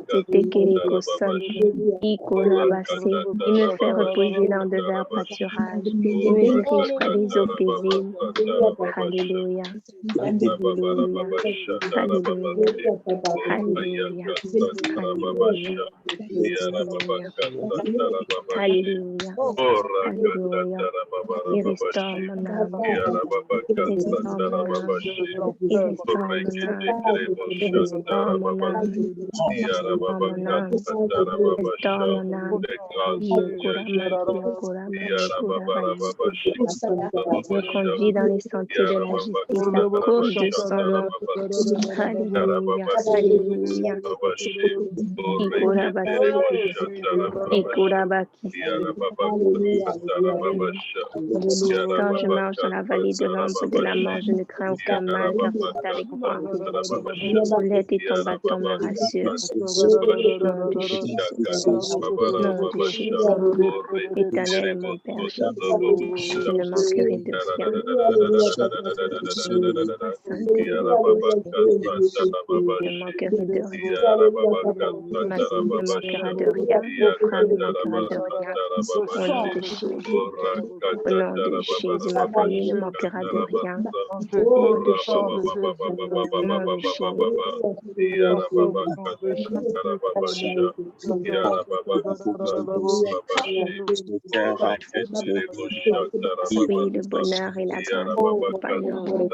Tetekerico Sante. Ikorabase. Il me fait reposer dans de verts pâturages. Il me dirige près des eaux paisibles. Alléluia. Alléluia. Alléluia. Alléluia. Alléluia. Alléluia. Alléluia. Il restaure mon âme. Il restaure mon âme. Il restaure mon âme. Il restaure mon âme. Il restaure mon âme. Il restaure mon âme. Me conduit dans les sentiers de la justice à cause de son nom. Alléluia. Alléluia. Quand je marche dans la vallée de l'ombre de la mort, je ne crains aucun mal car tu es avec moi. Ton lait et ton bâton me rassurent. Nom de Jésus. Nom de Jésus. Éternel est mon berger. Je ne manquerai de rien. Je ne manquerai de rien. Ma fille ne manquera de rien. Mon frère ne manquera de rien. Au nom de Jésus. Au nom de Jésus. Ma famille ne manquera de rien. Au nom de Jésus. Au nom de Oui, le bonheur et la grâce m'accompagneront.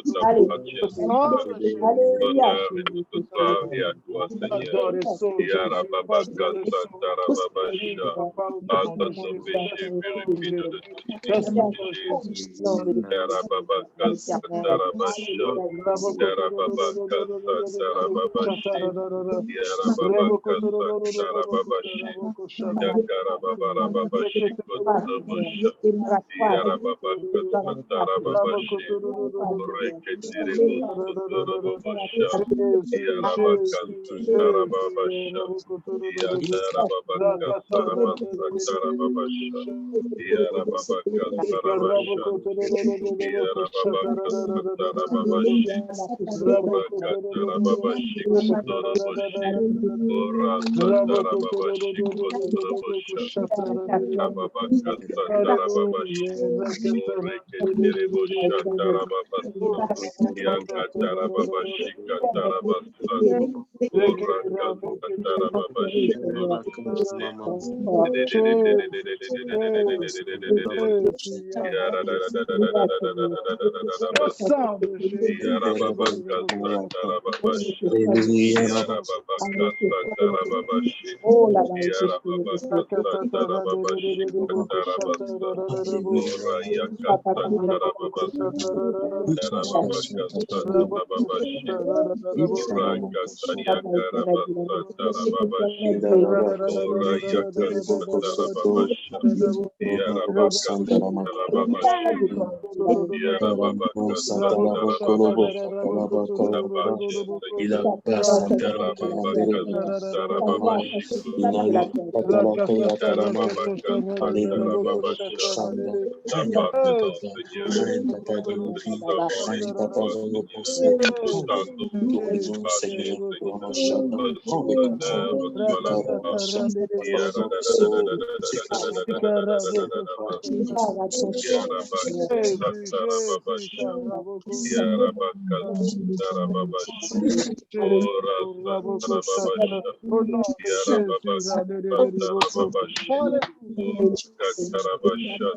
toute Alléluia. appartient. Alléluia. L'honneur et toute gloire est à toi, Seigneur. Yarababakasatarababacha. Pardonne nos péchés, purifie-nous de toute iniquité, Jésus. Yarababakasatarabacha. Yarababakasatarababachi. Yarababakasatarababachi. Yakarababarababashi kotorobosha. Yarababakasatarababashi. Reketirebosotorobosha. Yarabakasatarababacha. Yakarababakasatarababacha. Yarababakasatarababacha. Yarababakasatarababashi. Makatarababashi kotorobosha. Orasatarababashi kotorobosha. Yarababakasatarababashi. Oreketerebosha tarababasa. Yakatarababashi katarabasa. Orakasatarababashi kotorobosha. La pardon, Seigneur, nous te clamons et toi, Seigneur. Santo, pardon, Seigneur. Reçois l'honneur,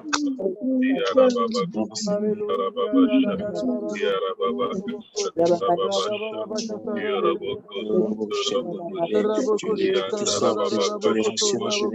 reçois la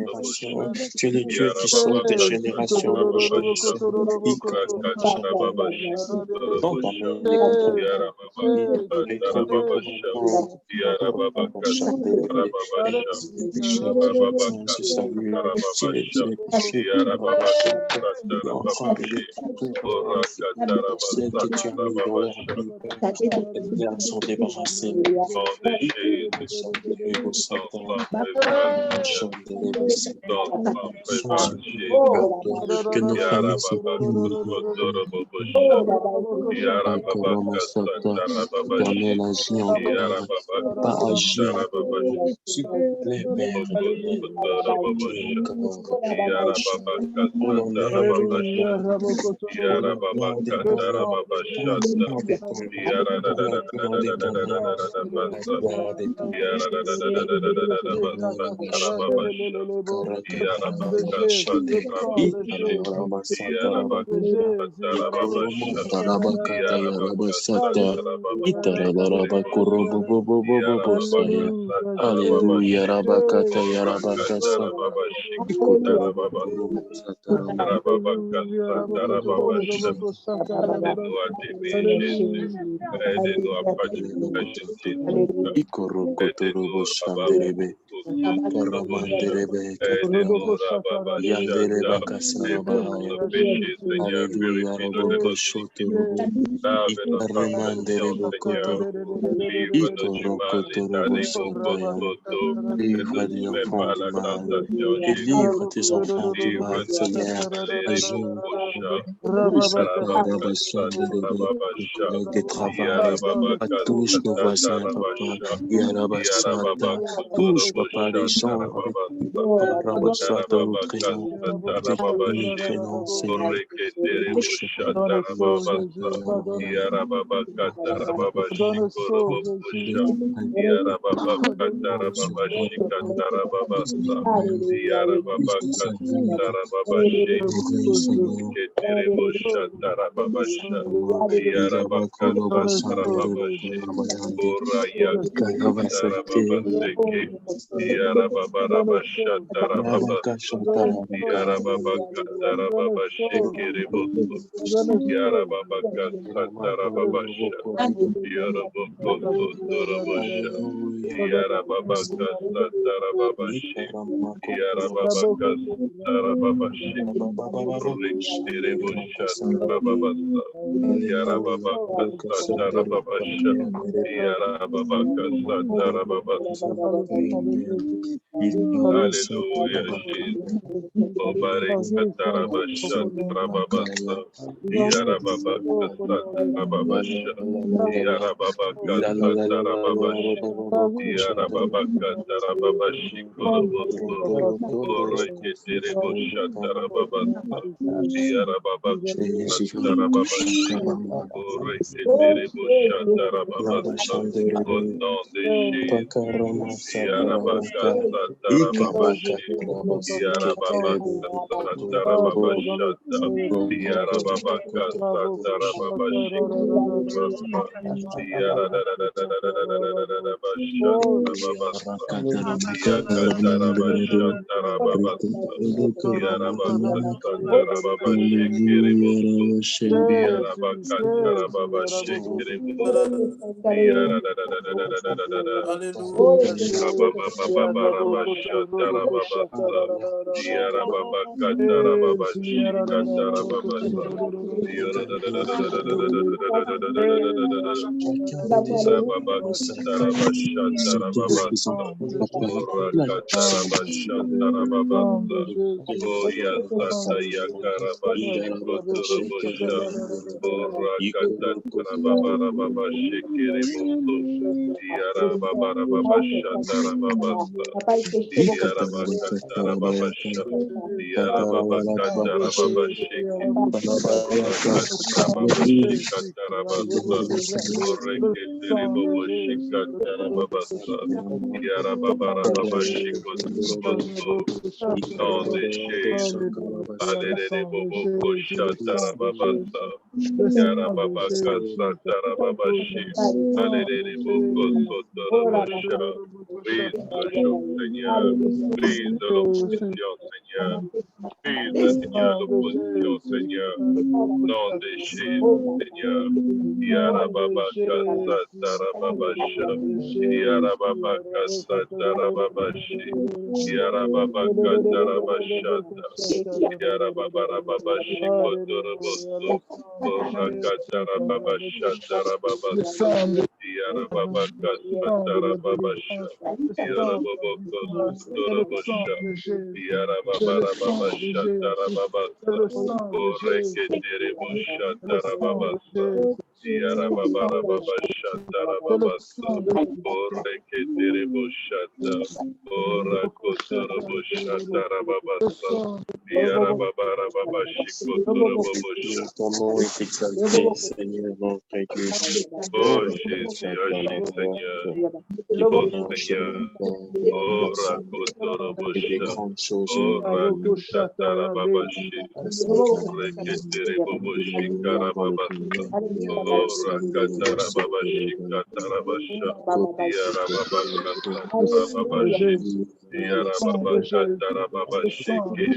gloire. Tu es le Dieu qui sauve de génération en génération. Dans ta main, les sont débarrassés. Que nos familles sont Éternel, agis encore, pas agir encore, s'il te plaît, Père, pour l'honneur de ton nom, Alléluia, Rabakata, Yarabakasa, Aide-nous à pratiquer livre des enfants du mal, délivre tes enfants du mal, Seigneur, agis des travail, touche nos voisins, papa, touche, papa, par les gens, avec Rabba Sata, nous prions, déclarons que non, Seigneur, Donne le feu, Jésus, pardonne le feu. Donne le feu, Jésus. Alléluia, Jesus. Obare katarabasha trababasa. Yarababaka satarababasha. Yarababaka satarababasha. Yarababaka tarababashi koroboso. Oreketerebo shatarababasa. Yarababaka satarababashi. Oreketerebo shatarababasa. Au nom de Jésus. Yarabaka satarababashi. Yarababaka satarababashata. Yarababaka satarababashikorobosa. Yaradadadadadadadadadadabashatarababasa. Yakatarabashatarababasa. Yarabaka satarababashikiribosu. Yarabakatarababashikiribosu. Yaradadadadadadadadada. Rababababababashatarababasa. Yarababakatarababashikatarababasa. Rababakatarabashatarababasa. Urakatarabashatarababasa. Oyasata yakarabashikotorobosha. Urakatarabababashikiriboso. Yarabababashatarababasa. Yarabakatarababasha. Yarababakatarababashiki. Urakatarababashikatarabasa. Ureketereboboshikatarababasa. Yarababarababashikotoboso. Au nom de Jésus. Alelelebobokoshatarababasa. Yarababakasatarababashir. Alelelebokosotorobocha. Brise le joug, Seigneur. Brise l'opposition, Seigneur. Brise, Seigneur, l'opposition, Seigneur. Nom de Jésus, Seigneur. Yarababakasatarababasha. Yarababakasatarababashir. Yarababakatarabashata. Yarabababashikotoboso. Orakatarababashatarababasa. Yarababakasatarababasha. Yarababakosotorobosha. Yarababarababashatarababasa. Oreketereboshatarababasa. Yarababarababashatarababasa. Oreketereboshata. Orakotoroboshata. Yarababarababashikotorobosha. Oh Jésus, agis Seigneur. Oh Seigneur. Oh Rakotorobosha. Oh Rakatatarababashi. Reketereboboshi karababasa. Oh Rakatarababashi katarabasha. Yarababakatatarababashi. Yarababakatarababashike.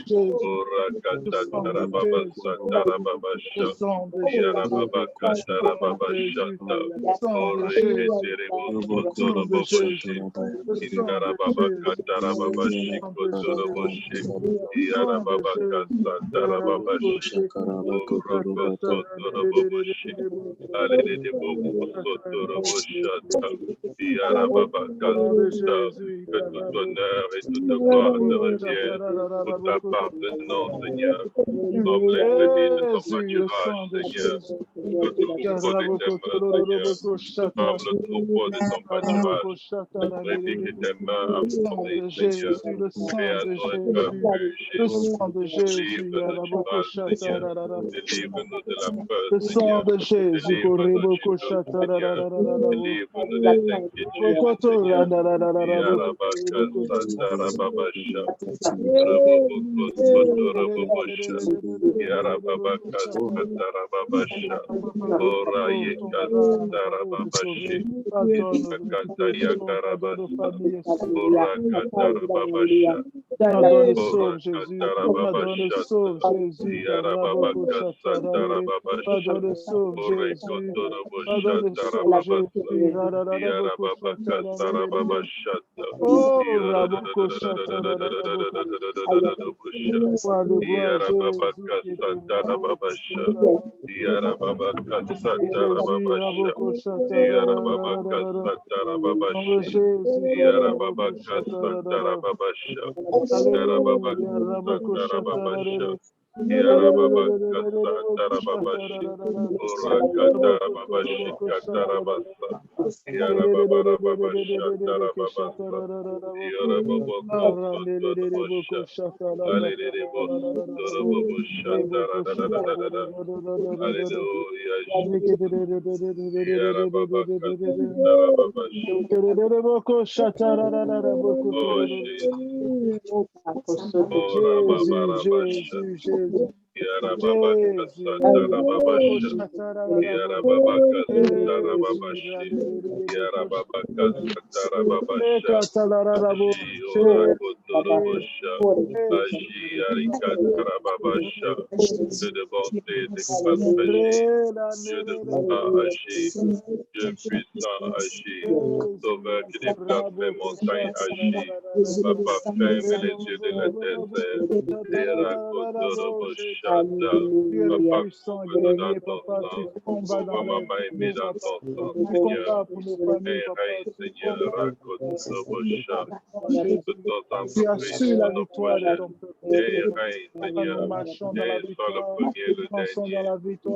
Oh Rakatatarababasatarababasha. Yarababakatarababashata. Oh Reketerebosotoroboshe. Ikarababakatarababashikotoroboshe. Yarababakasatarababashe. Urakosotoroboshe. Alelelebokosotoroboshe. Yarababakasa. Que tu sois honneur et toute gloire te reviennent. Pour t'appartenant, Seigneur. Comme l'Esprit dit de ton pâturage, Seigneur. Que tout troupeau de tes mains, Seigneur. Comme le troupeau de ton pâturage. Brebis que tes mains a formé, Seigneur. Et à ton peuple, Jésus. Délivre-nous du mal, Seigneur. Délivre-nous de la peur, Seigneur. Délivre-nous du doute, Seigneur. Délivre-nous des inquiétudes, Seigneur. Yarabaka Satarababasha. Raboboko Sotorababasha. Yarababaka Satarababasha. Orayeka Satarababashi. Yakata Yakarabasa. Orakatarababasha. Orakatarababasha. Yarababaka Satarababasha. Orekotorabasha Tarababasa. Yarababaka Sarababasha. Yarababaka Satarababasha. Yarababaka Satarababasha. Yarababaka Satarababasha. Yarababaka Satarababasha. Yarababaka Satarababasha. Yarababaka Satarababashi. Orakatarababashi Katarabasa. Yarabababasha Tarababasa. Yarababoko Sotorabosha. Hallelujah. Sotorabosha Taradadadadada. Hallelujah. Yarababaka Satarababashi. Oh Jesus. Oh Rababarabasha. Yarababaka Satarababasha. Yarababaka Satarababashi. Yarababaka Satarababasha. Aji Orakotorobosha. Aji Arikatarababasha. Dieu de bonté et de grâce agit. Dieu de gloire agit. Dieu puissant agit. Sauveur qui déplace les montagnes agit. Papa ferme les yeux de la désert. Erakotorobosha. Papa, couvre-nous dans ton sang. Couvre maman aimée dans ton sang, Seigneur. Et règne, Seigneur, Rakotorobosha. Toutes nos entreprises, tous nos projets. Et règne, Seigneur. Et sois le premier, le dernier.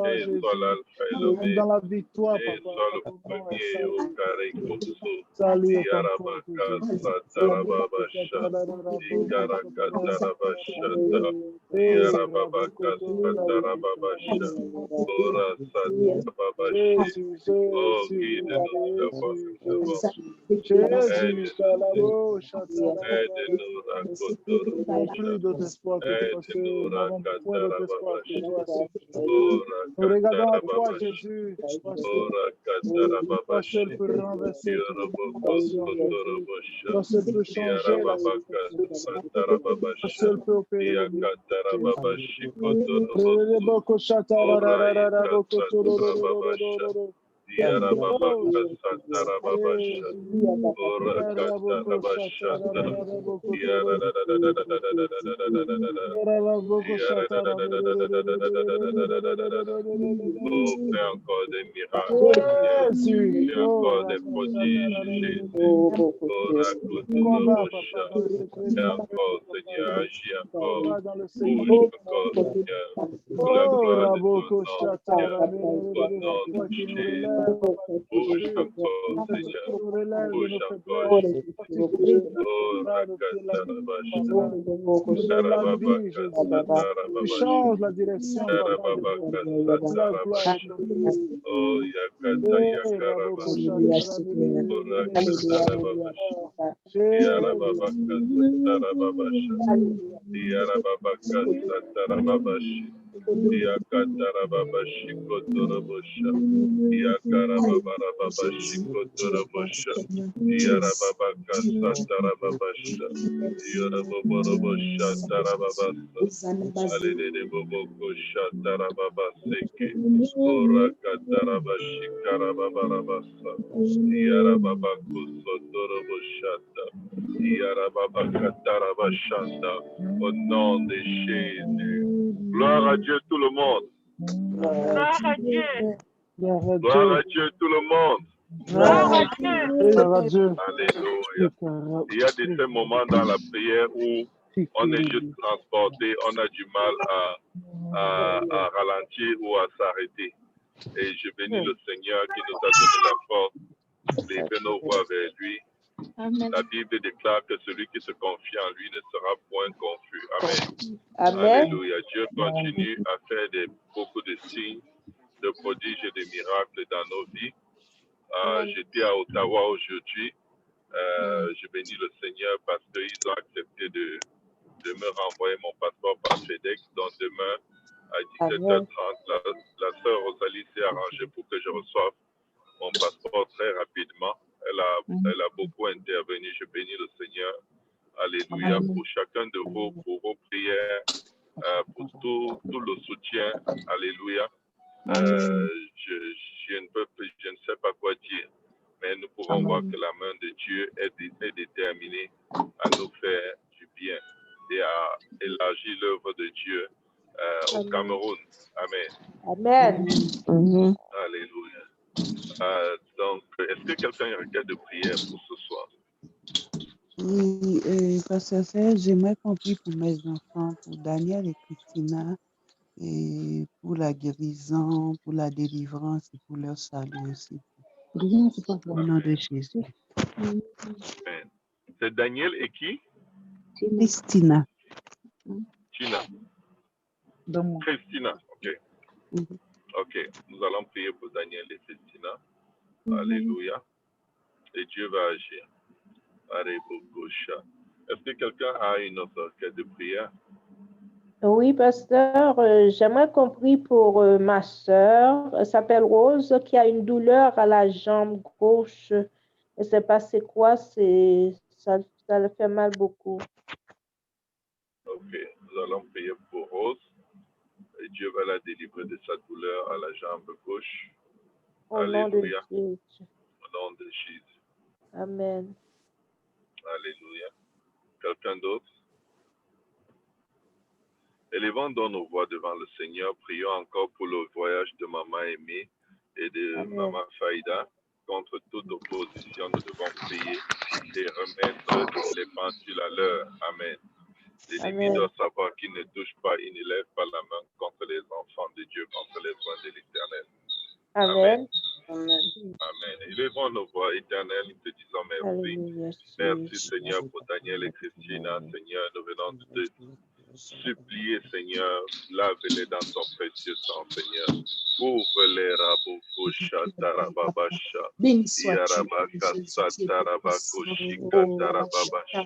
Et sois l'alpha et l'oméga. Et sois le premier au carré Koso. Yarabaka Satarababasha. Ikarakatarabashata. Yarababaka Satarababasha. Ora Satarababashi. Oh, guide-nous devant nous devant. Aide-nous, Rakotorobosha. Aide-nous, Rakatarababasha. Ora Katarababashi. Ora Katarababashi. Yoroboko Sotorobosha. Yarababaka Satarababasha. Yakatarababashi Kotorobosu. Orayika Satarababasha. Yarababaka Satarababasha. Ora Katarabashata. Oh, fais encore des miracles, Seigneur. Fais encore des prodiges, Jésus. Ora Kotorobosha. Fais encore, Seigneur, agis encore. Bouge encore, Seigneur. Pour la gloire de ton nom, Seigneur. Au nom de Jésus. Bouge encore, Seigneur. Bouge encore, Jésus. Oh, Rakatarabasha. Sarababaka Satarababasha. Sarababaka Satarabasha. Oh, Yakata Yakarabasha. Oh, Rakatarababasha. Yarababaka Satarababasha. Yarababaka Satarababashi. Yakatarababashi Kotorobosha. Yakarababarababashi Kotorobosha. Yarababaka Satarababasha. Yarababarabasha Tarababasa. Alede Boboko Shatarababaseke. Orakatarabashi Karababarabasa. Yarababaku Sotoroboshata. Yarababakatarabashanda. Au nom de Jésus. Gloire à Dieu tout le monde. Gloire à Dieu. Gloire à Dieu tout le monde. Gloire à Dieu. Alléluia. Alléluia. Il y a de ces moments dans la prière où on est juste transporté, on a du mal à ralentir ou à s'arrêter. Et je bénis le Seigneur qui nous a donné la force d'élever nos voix vers lui. La Bible déclare que celui qui se confie en lui ne sera point confus. Amen. Alléluia. Dieu continue à faire beaucoup de signes, de prodiges et de miracles dans nos vies. J'étais à Ottawa aujourd'hui. Je bénis le Seigneur parce qu'ils ont accepté de me renvoyer mon passeport par FedEx. Donc demain, à 17h30, la sœur Rosalie s'est arrangée pour que je reçoive mon passeport très rapidement. Elle a beaucoup intervenu. Je bénis le Seigneur. Alléluia. Pour chacun de vous, pour vos prières, pour tout le soutien. Alléluia. Je ne sais pas quoi dire, mais nous pouvons voir que la main de Dieu est déterminée à nous faire du bien et à élargir l'œuvre de Dieu au Cameroun. Amen. Alléluia. Donc, est-ce que quelqu'un a un requête de prière pour ce soir? Oui, Pasteur Serge, j'aimerais qu'on prie pour mes enfants, pour Daniel et Christina, et pour la guérison, pour la délivrance et pour leur salut aussi. Au nom de Jésus. Amen. C'est Daniel et qui? Christina. Christina. Ok. Ok, nous allons prier pour Daniel et Christina. Alléluia. Et Dieu va agir. Est-ce que quelqu'un a une autre requête de prière? Oui, pasteur, j'aimerais qu'on prie pour ma sœur. Elle s'appelle Rose, qui a une douleur à la jambe gauche. Je ne sais pas c'est quoi, ça le fait mal beaucoup. Ok, nous allons prier pour Rose. Et Dieu va la délivrer de sa douleur à la jambe gauche. Alléluia. Au nom de Jésus. Au nom de Jésus. Amen. Alléluia. Quelqu'un d'autre? Élevons donc nos voix devant le Seigneur. Prions encore pour le voyage de Maman Aimée et de Maman Faïda. Contre toute opposition, nous devons prier et remettre les pendules à l'heure. Amen. L'ennemi doit savoir qu'il ne touche pas, il ne lève pas la main contre les enfants de Dieu, contre les soins de l'Éternel. Amen. Amen. Élevons nos voix éternelles, te disons merci. Merci Seigneur pour Daniel et Christina. Seigneur, nous venons de supplier, Seigneur, lave-les dans ton précieux sang, Seigneur. Ouvre-les, Rabokosha, Tarababasha, Yarabakasa, Tarabakoshika, Tarababasha,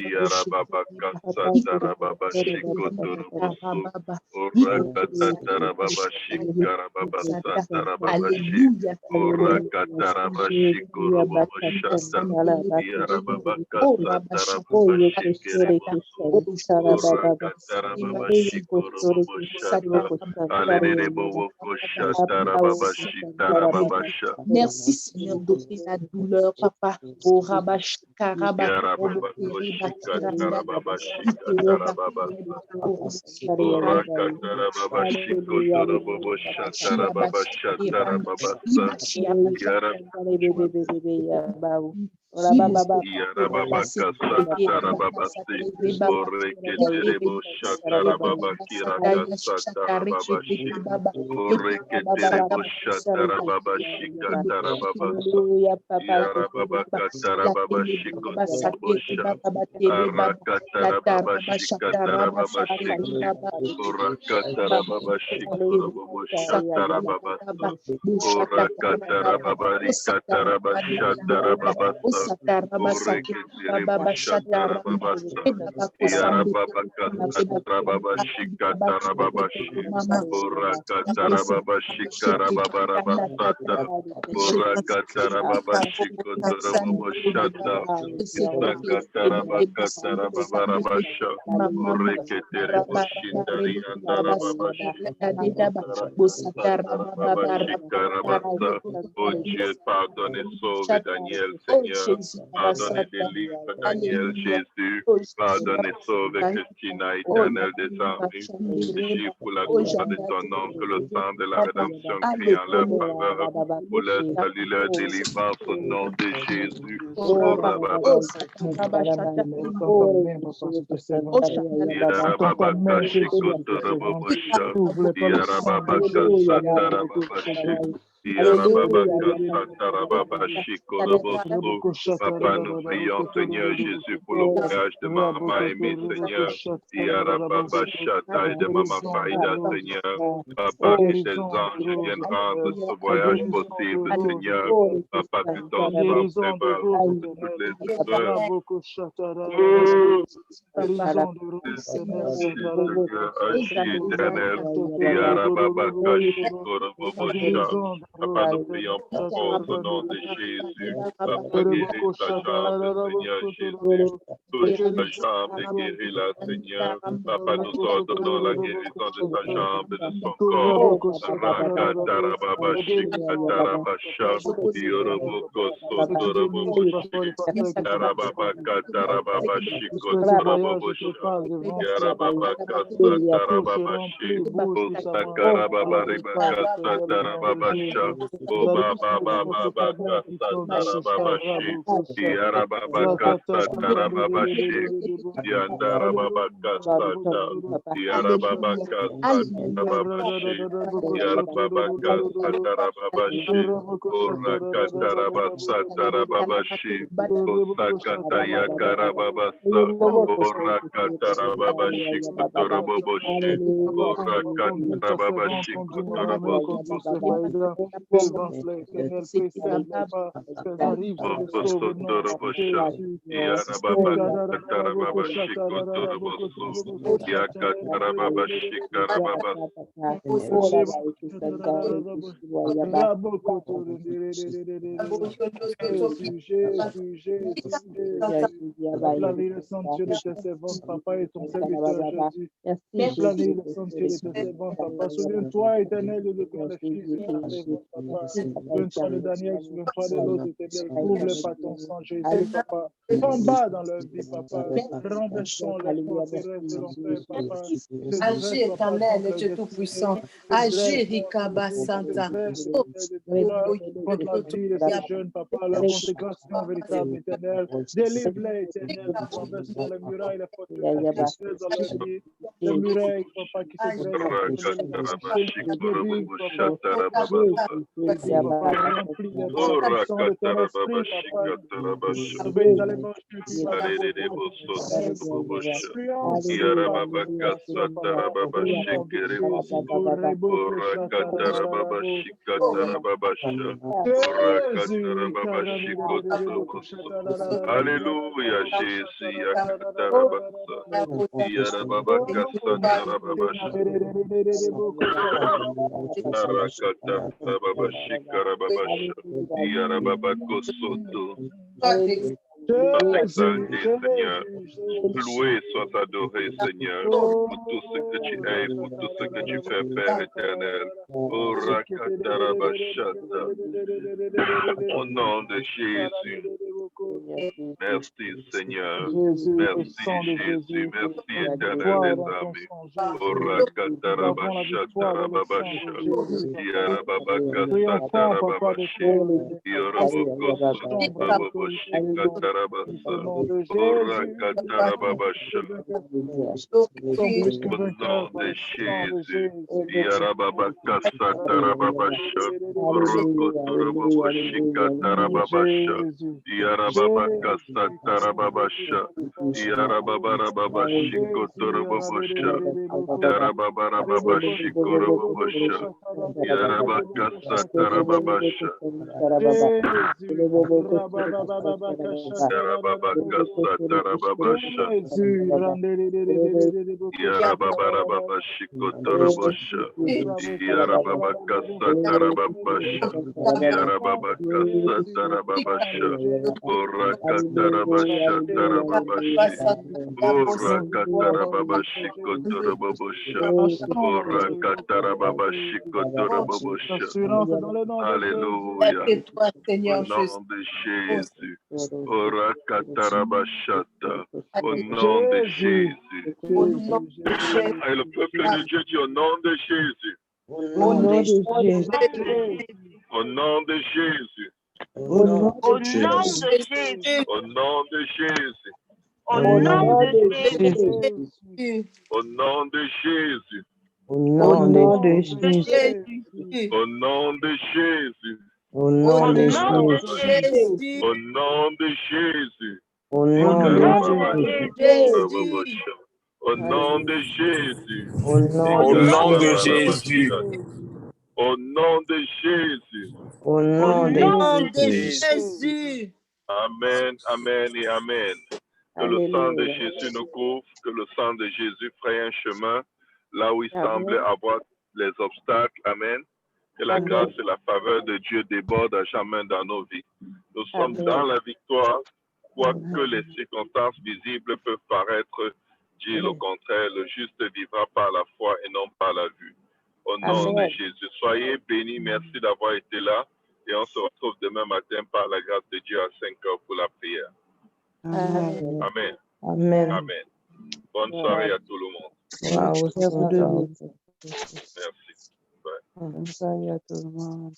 Yarababakasa, Tarababashiko, Torobosu, Urakata, Tarababashika, Rababasa, Tarababashi, Urakata, Rabashiko, Roboboshata, Yarababakasa, Tarababashike, Merci Seigneur d'offrir la douleur, Papa. Au Rabash Karaba, Oh Dieu, pardonne et sauve Daniel, Seigneur. Pardonne et délivre Daniel, Jésus. Pardonne et sauve Christina, éternel des armées. Agis pour la gloire de ton nom, que le sang de la rédemption crie en leur faveur. Pour leur salut, leur délivrance au nom de Jésus. Papa, nous prions, Seigneur Jésus, pour le voyage de Maman Aimée, Seigneur. Et de Maman Faïda, Seigneur. Papa, que tes anges viennent rendre ce voyage possible, Seigneur. Papa, que ton sang prépare toutes les épreuves. Papa, nous prions pour force au nom de Jésus. Papa, guéris sa jambe, Seigneur Jésus. Touche sa jambe et guéris-la, Seigneur. Papa, nous ordonnons la guérison de sa jambe et de son corps. Planer le sentier de tes servantes, papa, et ton serviteur Jésus. Planer le sentier de tes servantes, papa. Souviens-toi, éternel, de ton fils, de ta servante, papa. Souviens-toi de Daniel, souviens-toi de l'autre, éternel. Couvre-les par ton sang, Jésus, papa. Combat dans leur vie, papa. Renversons les forteresses de l'enfer, papa. Agis, éternel, Dieu Tout-Puissant. Agis, Rikaba Santa. Contre la vie de ces jeunes, papa, leur consécration véritable, éternel. Délivre-les, éternel. Renversons les murailles, les forteresses dans leur vie. Les murailles, papa, qui se dressent. Remplis les puissants de ton esprit, papa. Surveille dans les manches Alléluia, Jésus. Seigneur. Loué soit adoré, Seigneur, pour tout ce que tu es, pour tout ce que tu fais, Père éternel. Au nom de Jésus. Merci, Seigneur. Merci, Jésus. Merci, éternel des armées. L'assurance dans le nom de Alléluia. C'est toi, Au Seigneur Jésus. nom de Jésus. Au nom de Jésus. Jésus. Au nom de Jésus. Et le peuple de Dieu dit au nom de Jésus. Au nom de Jésus. Au nom de Jésus. Au nom Au nom de Jésus. Au nom de Jésus. Au nom de Jésus. Au nom de Jésus. Au nom de Jésus. Au nom de Jésus. Au nom de Jésus. Au nom de Jésus. Au nom de Jésus. Au nom de Jésus. Au nom Au de nom de Jésus. Au nom de Jésus. Au nom de Jésus. Amen, amen et amen. Que le sang de Jésus nous couvre, que le sang de Jésus fraye un chemin là où il semblait avoir les obstacles. Amen. Que la grâce et la faveur de Dieu débordent à jamais dans nos vies. Nous sommes dans la victoire, quoique les circonstances visibles peuvent paraître dire le contraire. Le juste vivra par la foi et non par la vue. Au nom de Jésus, soyez bénis. Merci d'avoir été là. Et on se retrouve demain matin par la grâce de Dieu à 5 heures pour la prière. Amen. Amen. Amen. Amen. Bonne soirée à tout le monde. Wow. Merci. Bye. Bonne soirée à tout le monde.